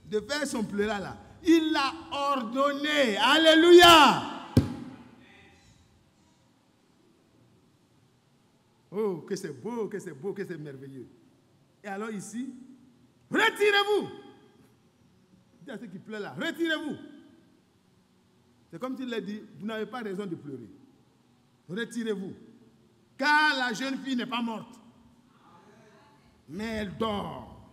de faire son pleurer là, il l'a ordonné. Alléluia. Oh, que c'est beau, que c'est merveilleux. Et alors ici, retirez-vous. Dis à ceux qui pleurent là, retirez-vous. C'est comme s'il l'a dit, vous n'avez pas raison de pleurer. Retirez-vous. Car la jeune fille n'est pas morte. Mais elle dort.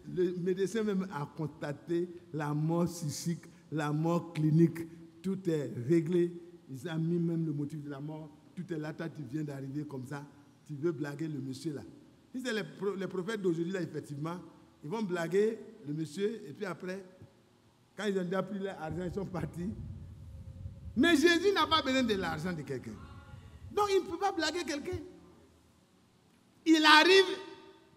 Le médecin même a constaté la mort psychique, la mort clinique. Tout est réglé. Ils ont mis même le motif de la mort. Tout est là, toi tu viens d'arriver comme ça. Tu veux blaguer le monsieur là. Si c'est les prophètes d'aujourd'hui là, effectivement, ils vont blaguer le monsieur et puis après, quand ils ont déjà pris leur argent, ils sont partis. Mais Jésus n'a pas besoin de l'argent de quelqu'un. Donc il ne peut pas blaguer quelqu'un. Il arrive,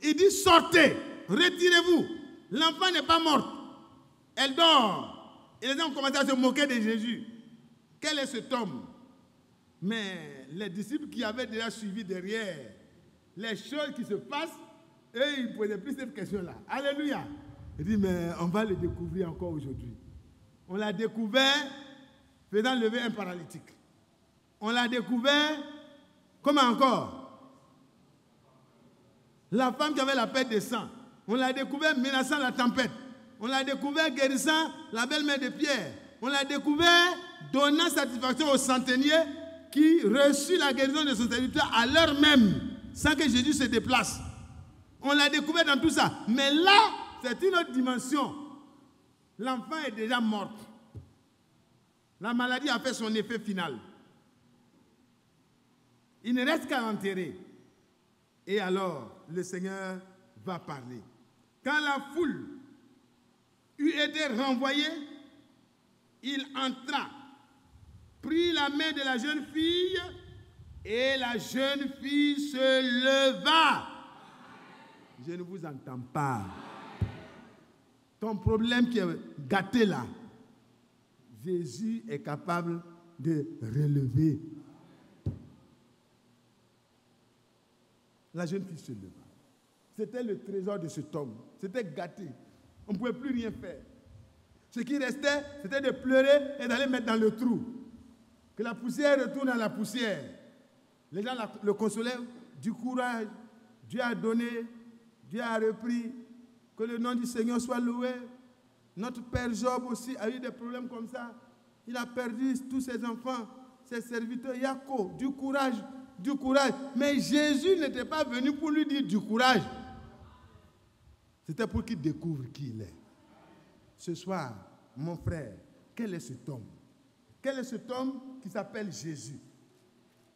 il dit sortez, retirez-vous. L'enfant n'est pas morte. Elle dort. Et les gens ont commencé à se moquer de Jésus. Quel est cet homme? Mais les disciples qui avaient déjà suivi derrière les choses qui se passent, eux, ils ne posaient plus cette question-là. Alléluia. Il dit, mais on va le découvrir encore aujourd'hui. On l'a découvert faisant lever un paralytique. On l'a découvert, comment encore? La femme qui avait la perte de sang. On l'a découvert menaçant la tempête. On l'a découvert guérissant la belle-mère de Pierre. On l'a découvert donnant satisfaction au centenier qui reçut la guérison de son serviteur à l'heure même, sans que Jésus se déplace. On l'a découvert dans tout ça. Mais là, c'est une autre dimension. L'enfant est déjà mort. La maladie a fait son effet final. Il ne reste qu'à l'enterrer. Et alors, le Seigneur va parler. Quand la foule eut été renvoyée, il entra, prit la main de la jeune fille, et la jeune fille se leva. Je ne vous entends pas. Ton problème qui est gâté là, Jésus est capable de relever. La jeune fille se leva. C'était le trésor de cet homme. C'était gâté. On ne pouvait plus rien faire. Ce qui restait, c'était de pleurer et d'aller mettre dans le trou. Que la poussière retourne à la poussière. Les gens le consolaient. Du courage. Dieu a donné. Dieu a repris. Que le nom du Seigneur soit loué. Notre père Job aussi a eu des problèmes comme ça. Il a perdu tous ses enfants, ses serviteurs. Yaakov, du courage, du courage. Mais Jésus n'était pas venu pour lui dire du courage. C'était pour qu'il découvre qui il est. Ce soir, mon frère, quel est cet homme? Quel est cet homme qui s'appelle Jésus?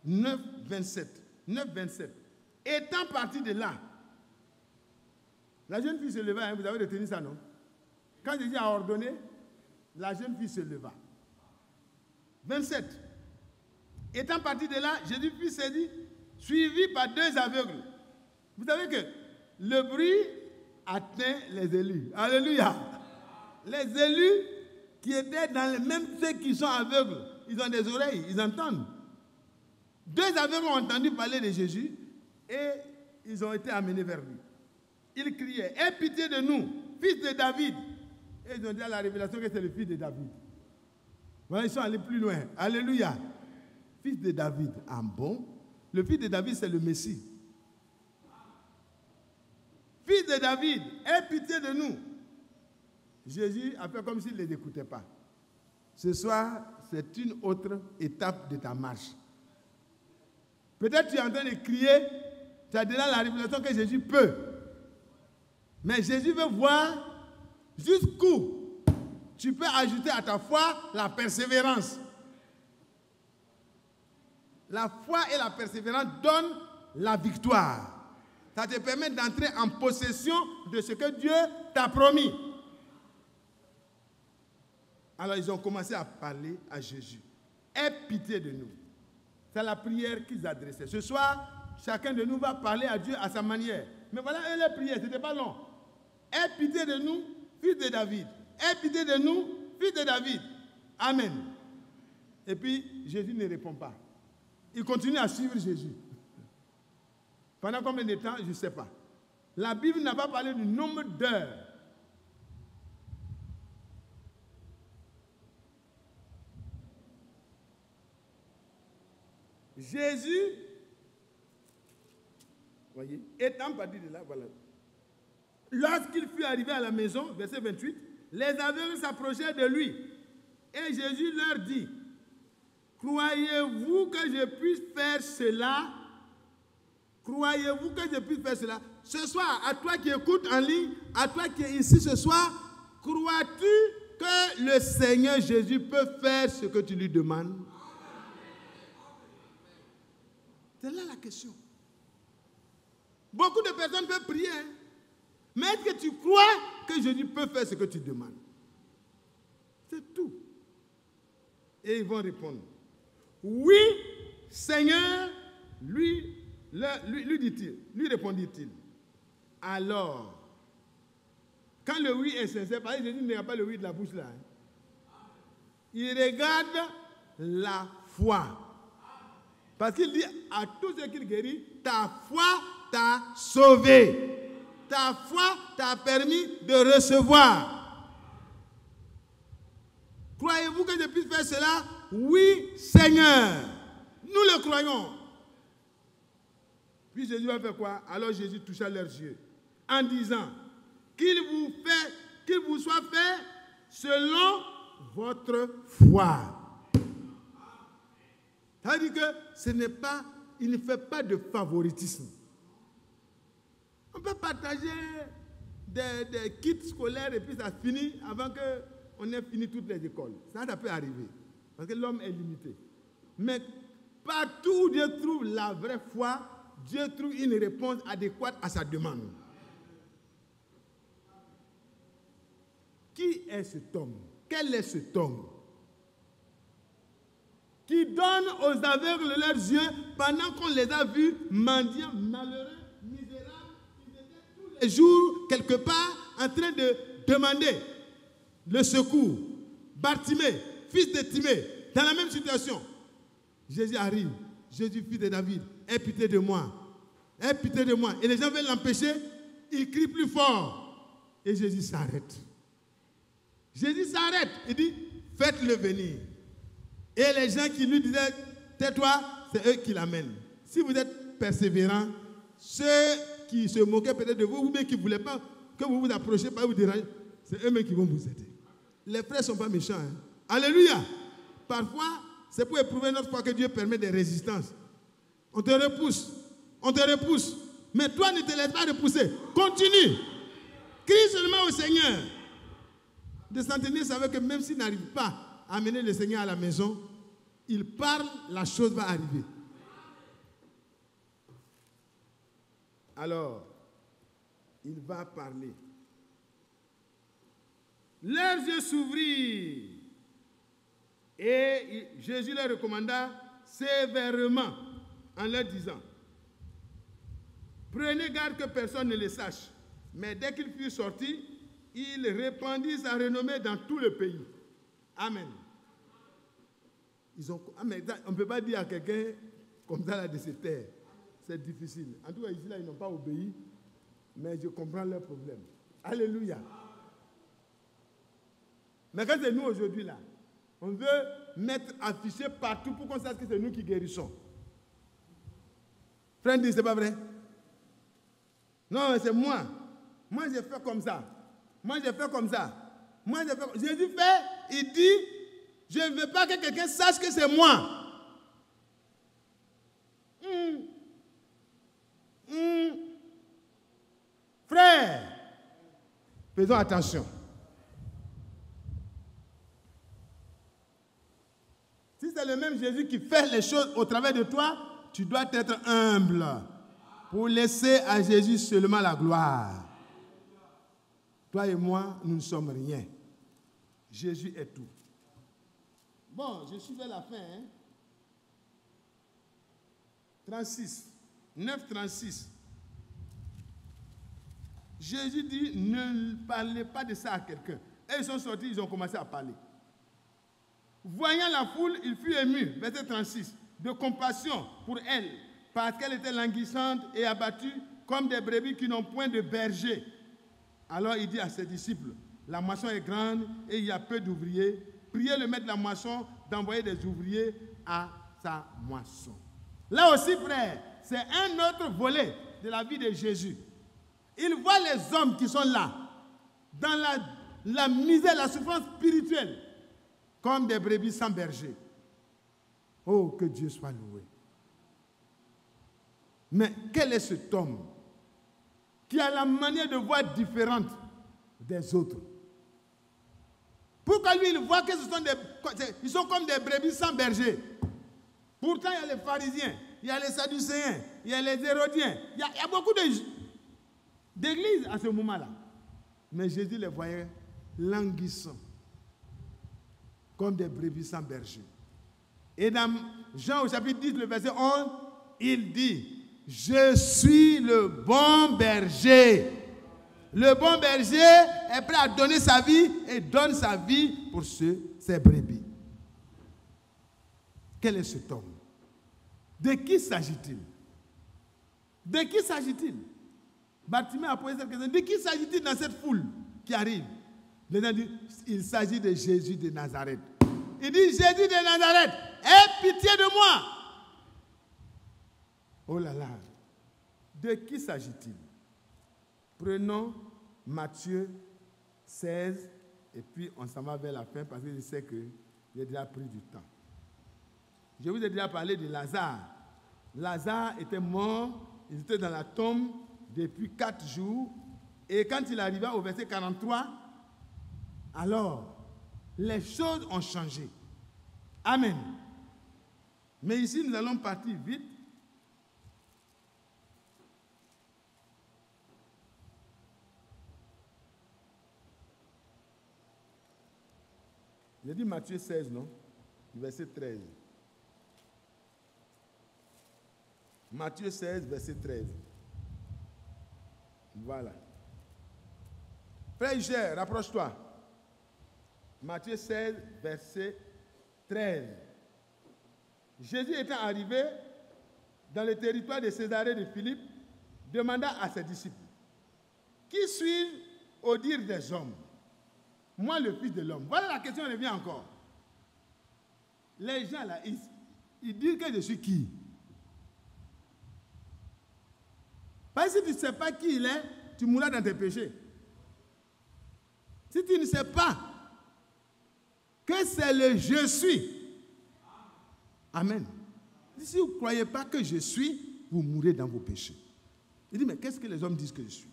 9, 27. 9, 27. Étant parti de là, la jeune fille se leva, hein, vous avez retenu ça, non? Quand Jésus a ordonné, la jeune fille se leva. 27. Étant parti de là, Jésus s'est dit, suivi par 2 aveugles. Vous savez que le bruit atteint les élus. Alléluia. Les élus qui étaient dans le même, ceux qui sont aveugles, ils ont des oreilles, ils entendent. 2 aveugles ont entendu parler de Jésus et ils ont été amenés vers lui. Ils criaient, aie pitié de nous, fils de David. Et ils ont dit à la révélation que c'est le fils de David. Voilà, ils sont allés plus loin. Alléluia. Fils de David. Ah bon? Le fils de David, c'est le Messie. Fils de David, aie pitié de nous. Jésus a fait comme s'il ne les écoutait pas. Ce soir, c'est une autre étape de ta marche. Peut-être tu es en train de crier, tu as déjà la révélation que Jésus peut. Mais Jésus veut voir jusqu'où tu peux ajouter à ta foi la persévérance. La foi et la persévérance donnent la victoire. Ça te permet d'entrer en possession de ce que Dieu t'a promis. Alors ils ont commencé à parler à Jésus. Aie pitié de nous. C'est la prière qu'ils adressaient. Ce soir, chacun de nous va parler à Dieu à sa manière. Mais voilà, les prières, ce n'était pas long. Aie pitié de nous, fils de David. Aie pitié de nous, fils de David. Amen. Et puis, Jésus ne répond pas. Il continue à suivre Jésus. Pendant combien de temps, je ne sais pas. La Bible n'a pas parlé du nombre d'heures. Jésus, voyez, étant parti de là, voilà. Lorsqu'il fut arrivé à la maison, verset 28, les aveugles s'approchèrent de lui. Et Jésus leur dit, croyez-vous que je puisse faire cela? Croyez-vous que je puisse faire cela? Ce soir, à toi qui écoutes en ligne, à toi qui es ici ce soir, crois-tu que le Seigneur Jésus peut faire ce que tu lui demandes? C'est là la question. Beaucoup de personnes peuvent prier, hein? Mais est-ce que tu crois que Jésus peut faire ce que tu demandes? C'est tout. Et ils vont répondre, oui, Seigneur, lui dit-il, lui répondit-il. Alors, quand le oui est sincère, parce que Jésus n'a pas le oui de la bouche là, hein, il regarde la foi. Parce qu'il dit à tous ceux qu'il guérit, ta foi t'a sauvé. Ta foi t'a permis de recevoir. Croyez-vous que je puisse faire cela? Oui, Seigneur. Nous le croyons. Puis Jésus va faire quoi? Alors Jésus toucha leurs yeux en disant, qu'il vous soit fait selon votre foi. Ça veut dire que il ne fait pas de favoritisme. On peut partager des kits scolaires et puis ça finit avant qu'on ait fini toutes les écoles. Ça peut arriver. Parce que l'homme est limité. Mais partout où Dieu trouve la vraie foi, Dieu trouve une réponse adéquate à sa demande. Qui est cet homme? Quel est cet homme qui donne aux aveugles leurs yeux pendant qu'on les a vus mendiants, malheureux, misérables? Ils étaient tous les jours quelque part en train de demander le secours. Bartimée, fils de Timée, dans la même situation. Jésus arrive. Jésus, fils de David, aie pitié de moi. Aie pitié de moi. Et les gens veulent l'empêcher. Il crie plus fort. Et Jésus s'arrête. Jésus s'arrête. Il dit, faites-le venir. Et les gens qui lui disaient, tais-toi, c'est eux qui l'amènent. Si vous êtes persévérant, ceux qui se moquaient peut-être de vous, ou bien qui ne voulaient pas que vous vous approchiez, pas vous déranger, c'est eux-mêmes qui vont vous aider. Les frères ne sont pas méchants. Hein? Alléluia. Parfois, c'est pour éprouver notre foi que Dieu permet des résistances. On te repousse. On te repousse. Mais toi, ne te laisse pas repousser. Continue. Crie seulement au Seigneur. De centenaires savait que même s'il n'arrive pas à amener le Seigneur à la maison, il parle, la chose va arriver. Alors, il va parler. Leurs yeux s'ouvrirent. Et Jésus leur recommanda sévèrement en leur disant, prenez garde que personne ne le sache. Mais dès qu'ils furent sortis, il répandit sa renommée dans tout le pays. Amen. On ne peut pas dire à quelqu'un comme ça là, de cette terre. C'est difficile. En tout cas, ici, là, ils n'ont pas obéi, mais je comprends leur problème. Alléluia. Mais quand c'est nous aujourd'hui, là, on veut mettre affiché partout pour qu'on sache que c'est nous qui guérissons. Frère, dit, c'est pas vrai? Non, c'est moi. Moi, j'ai fait comme ça. Moi, j'ai fait comme ça. Moi, j'ai fait comme ça. Jésus fait, il dit, je ne veux pas que quelqu'un sache que c'est moi. Frère, faisons attention. Si c'est le même Jésus qui fait les choses au travers de toi, tu dois être humble pour laisser à Jésus seulement la gloire. Toi et moi, nous ne sommes rien. Jésus est tout. Bon, je suis vers la fin. 36. 9:36. Jésus dit, ne parlez pas de ça à quelqu'un. Et ils sont sortis, ils ont commencé à parler. Voyant la foule, il fut ému, verset 36, de compassion pour elle, parce qu'elle était languissante et abattue, comme des brebis qui n'ont point de berger. Alors il dit à ses disciples, la moisson est grande et il y a peu d'ouvriers. Priez le maître de la moisson d'envoyer des ouvriers à sa moisson. Là aussi, frère, c'est un autre volet de la vie de Jésus. Il voit les hommes qui sont là, dans la misère, la souffrance spirituelle, comme des brebis sans berger. Oh, que Dieu soit loué. Mais quel est cet homme qui a la manière de voir différente des autres? Pourquoi lui, il voit que ils sont comme des brebis sans berger? Pourtant, il y a les pharisiens, il y a les sadducéens, il y a les hérodiens, il y a beaucoup d'églises à ce moment-là. Mais Jésus les voyait languissants, comme des brebis sans berger. Et dans Jean au chapitre 10, le verset 11, il dit, je suis le bon berger. Le bon berger est prêt à donner sa vie et donne sa vie pour ses brebis. Quel est cet homme? De qui s'agit-il? De qui s'agit-il? Bartimée a posé cette question. De qui s'agit-il dans cette foule qui arrive? Les gens disent, il s'agit de Jésus de Nazareth. Il dit, Jésus de Nazareth, aie pitié de moi. Oh là là, de qui s'agit-il? Prenons Matthieu 16 et puis on s'en va vers la fin parce que je sais que j'ai déjà pris du temps. Je vous ai déjà parlé de Lazare. Lazare était mort, il était dans la tombe depuis 4 jours. Et quand il arriva au verset 43, alors, les choses ont changé. Amen. Mais ici, nous allons partir vite. J'ai dit Matthieu 16, non? Verset 13. Matthieu 16, verset 13. Voilà. Frère Cher, rapproche-toi. Matthieu 16, verset 13. Jésus étant arrivé dans le territoire de Césarée de Philippe, demanda à ses disciples, qui suis-je au dire des hommes? Moi, le Fils de l'homme. Voilà la question revient encore. Les gens là, ils disent que je suis qui? Parce que si tu ne sais pas qui il est, tu mourras dans tes péchés. Si tu ne sais pas que c'est le je suis, amen. Si vous ne croyez pas que je suis, vous mourrez dans vos péchés. Il dit, mais qu'est-ce que les hommes disent que je suis?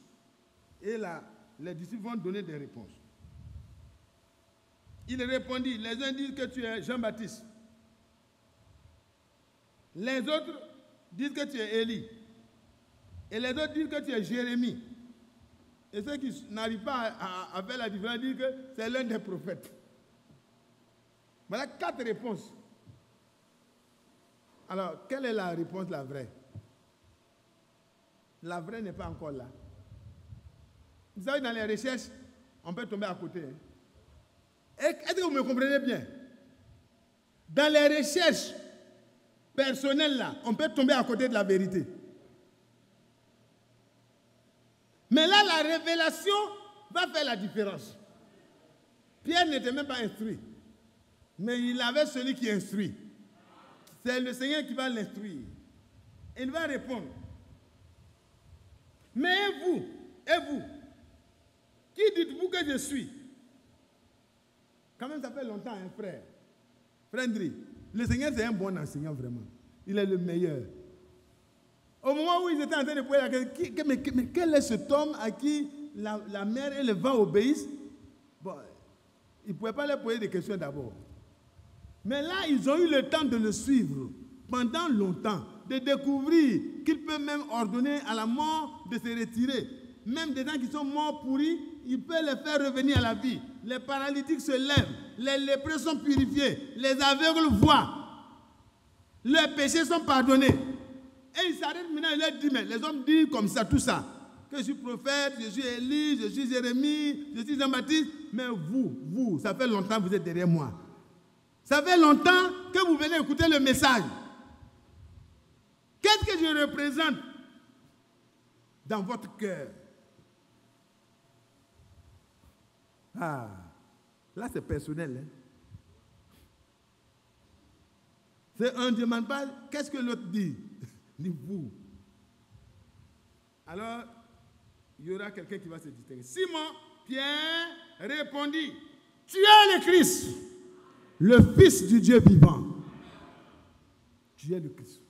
Et là, les disciples vont donner des réponses. Il répondit, les uns disent que tu es Jean-Baptiste. Les autres disent que tu es Élie. Et les autres disent que tu es Jérémie. Et ceux qui n'arrivent pas à faire la différence disent que c'est l'un des prophètes. Voilà 4 réponses. Alors, quelle est la réponse, la vraie? La vraie n'est pas encore là. Vous savez, dans les recherches, on peut tomber à côté. Hein? Est-ce que vous me comprenez bien? Dans les recherches personnelles, là, on peut tomber à côté de la vérité. Mais là, la révélation va faire la différence. Pierre n'était même pas instruit. Mais il avait celui qui instruit. C'est le Seigneur qui va l'instruire. Il va répondre. Mais et vous, qui dites-vous que je suis? Quand même, ça fait longtemps, hein, frère. Frère André, le Seigneur, c'est un bon enseignant, vraiment. Il est le meilleur. Au moment où ils étaient en train de poser la question, mais quel est cet homme à qui la mer et le vent obéissent? Bon, ils ne pouvaient pas leur poser des questions d'abord. Mais là, ils ont eu le temps de le suivre pendant longtemps, de découvrir qu'il peut même ordonner à la mort de se retirer. Même des gens qui sont morts pourris, il peut les faire revenir à la vie. Les paralytiques se lèvent, les lépreux sont purifiés, les aveugles voient, leurs péchés sont pardonnés. Et il s'arrête maintenant, il leur dit, mais les hommes disent comme ça, tout ça, que je suis prophète, je suis Élie, je suis Jérémie, je suis Jean-Baptiste, mais vous, ça fait longtemps que vous êtes derrière moi. Ça fait longtemps que vous venez écouter le message. Qu'est-ce que je représente dans votre cœur? Ah, là c'est personnel. Hein? On ne demande pas qu'est-ce que l'autre dit. Ni vous. Alors, il y aura quelqu'un qui va se distinguer. Simon, Pierre répondit, tu es le Christ, le Fils du Dieu vivant. Tu es le Christ.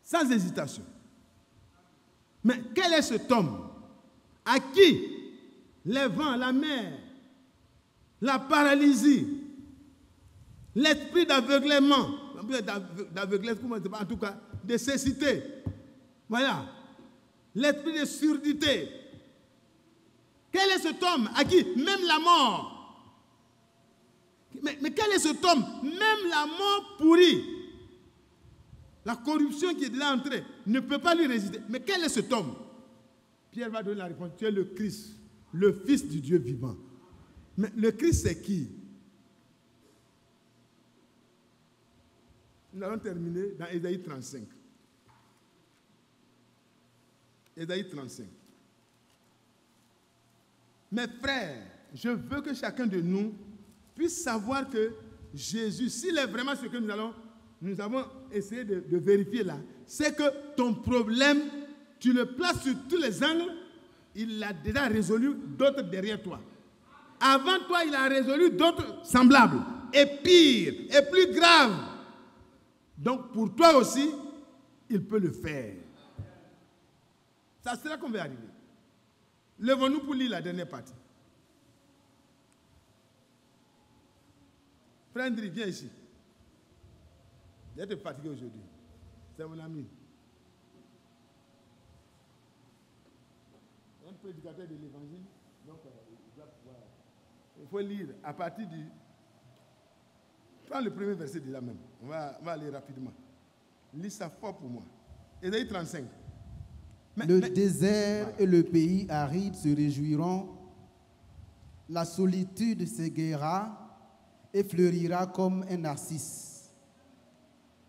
Sans hésitation. Mais quel est cet homme à qui les vents, la mer, la paralysie, l'esprit d'aveuglement, en tout cas, de cécité, voilà, l'esprit de surdité. Quel est cet homme à qui même la mort, mais quel est cet homme, même la mort pourrie, la corruption qui est déjà entrée, ne peut pas lui résister. Mais quel est cet homme? Pierre va donner la réponse, tu es le Christ, le Fils du Dieu vivant. Mais le Christ, c'est qui? Nous allons terminer dans Ésaïe 35. Ésaïe 35. Mes frères, je veux que chacun de nous puisse savoir que Jésus, s'il est vraiment ce que nous avons essayé de vérifier là, c'est que ton problème, tu le places sur tous les angles, il l'a déjà résolu, d'autres derrière toi. Avant toi, il a résolu d'autres semblables, et pire, et plus grave. Donc pour toi aussi, il peut le faire. Ça sera qu'on va arriver. Levons-nous pour lire la dernière partie. Frère André, viens ici. Je vais te fatiguer aujourd'hui. C'est mon ami. Un prédicateur de l'évangile. Donc, il faut lire à partir du... Prends le premier verset de là même. On va aller rapidement. Lis ça fort pour moi. Ésaïe 35. Le désert et le pays aride se réjouiront. La solitude s'égaira et fleurira comme un narcisse.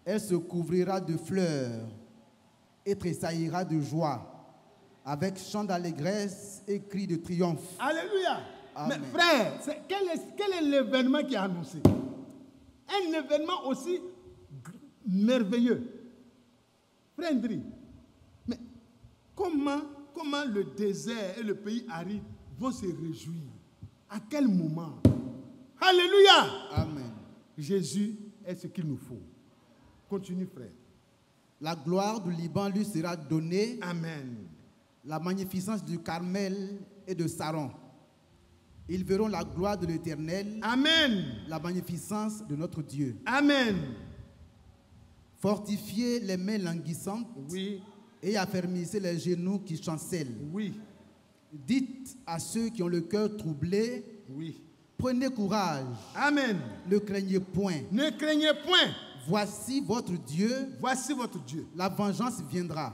Elle se couvrira de fleurs et tressaillira de joie, avec chant d'allégresse et cris de triomphe. Alléluia. Amen. Mais frère, quel est l'événement qui est annoncé? Un événement aussi merveilleux. Frère André, mais comment le désert et le pays aride vont se réjouir? À quel moment? Alléluia. Amen. Jésus est ce qu'il nous faut. Continue, frère. La gloire du Liban lui sera donnée. Amen. La magnificence du Carmel et de Saron. Ils verront la gloire de l'Éternel. Amen. La magnificence de notre Dieu. Amen. Fortifiez les mains languissantes. Oui. Et affermissez les genoux qui chancellent. Oui. Dites à ceux qui ont le cœur troublé. Oui. Prenez courage. Amen. Ne craignez point. Ne craignez point. Voici votre Dieu. Voici votre Dieu. La vengeance viendra.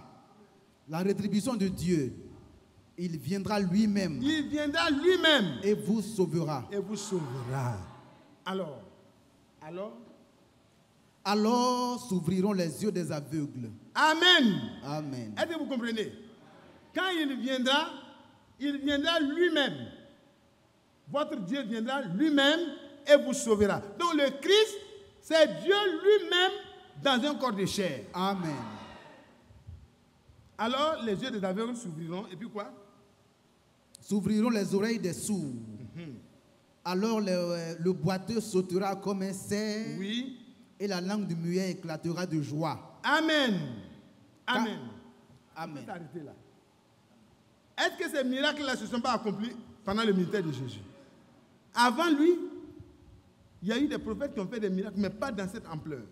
La rétribution de Dieu. Il viendra lui-même. Il viendra lui-même. Et vous sauvera. Et vous sauvera. Alors. Alors s'ouvriront les yeux des aveugles. Amen. Amen. Est-ce que vous comprenez? Quand il viendra lui-même. Votre Dieu viendra lui-même et vous sauvera. Donc le Christ, c'est Dieu lui-même dans un corps de chair. Amen. Alors les yeux des aveugles s'ouvriront et puis quoi? S'ouvriront les oreilles des sourds. Alors le boiteux sautera comme un cerf. Oui. Et la langue du muet éclatera de joie. Amen. Amen. Amen. On peut s'arrêter là. Est-ce que ces miracles-là ne se sont pas accomplis pendant le ministère de Jésus? Avant lui, il y a eu des prophètes qui ont fait des miracles, mais pas dans cette ampleur.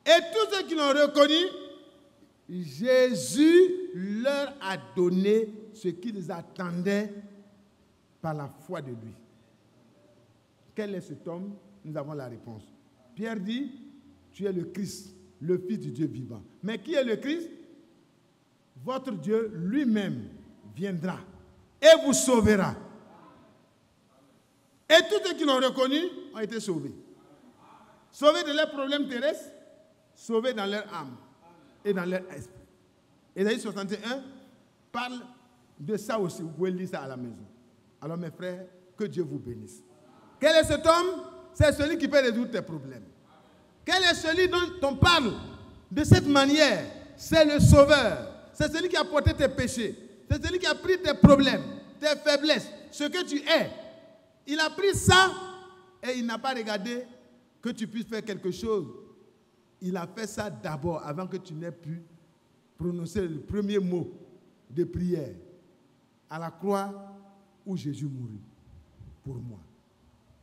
Et tous ceux qui l'ont reconnu, Jésus leur a donné ce qu'ils attendaient par la foi de lui. Quel est cet homme? Nous avons la réponse. Pierre dit, tu es le Christ, le Fils du Dieu vivant. Mais qui est le Christ? Votre Dieu lui-même viendra et vous sauvera. Et tous ceux qui l'ont reconnu ont été sauvés. Sauvés de leurs problèmes terrestres, sauvés dans leur âme et dans leur esprit. Ésaïe 61 parle de ça aussi. Vous pouvez lire ça à la maison. Alors mes frères, que Dieu vous bénisse. Quel est cet homme? C'est celui qui peut résoudre tes problèmes. Quel est celui dont on parle de cette manière? C'est le Sauveur. C'est celui qui a porté tes péchés. C'est celui qui a pris tes problèmes, tes faiblesses, ce que tu es. Il a pris ça et il n'a pas regardé que tu puisses faire quelque chose. Il a fait ça d'abord avant que tu n'aies pu prononcer le premier mot de prière à la croix où Jésus mourut pour moi.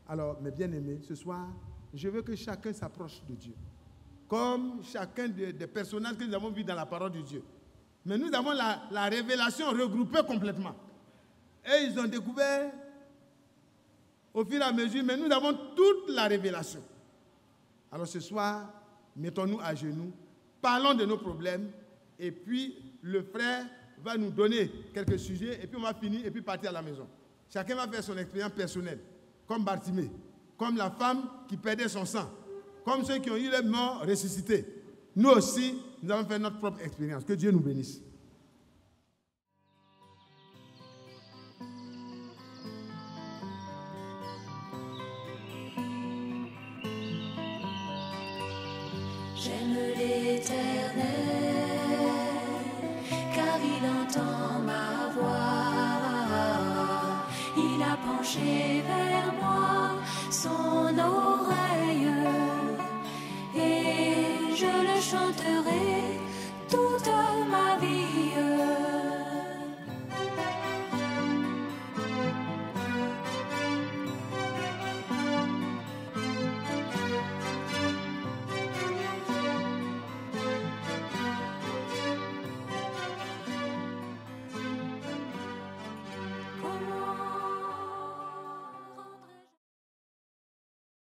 Alors, mes bien-aimés, ce soir, je veux que chacun s'approche de Dieu. Comme chacun des personnages que nous avons vus dans la parole de Dieu. Mais nous avons la révélation regroupée complètement. Et ils ont découvert au fur et à mesure, mais nous avons toute la révélation. Alors ce soir, mettons-nous à genoux, parlons de nos problèmes, et puis le frère va nous donner quelques sujets, et puis on va finir, et puis partir à la maison. Chacun va faire son expérience personnelle. Comme Bartimée, comme la femme qui perdait son sang, comme ceux qui ont eu les morts ressuscités. Nous aussi, nous avons fait notre propre expérience. Que Dieu nous bénisse. J'aime l'Éternel, car il entend ma voix. Il a penché vers moi son oreille je le chanterai toute ma vie.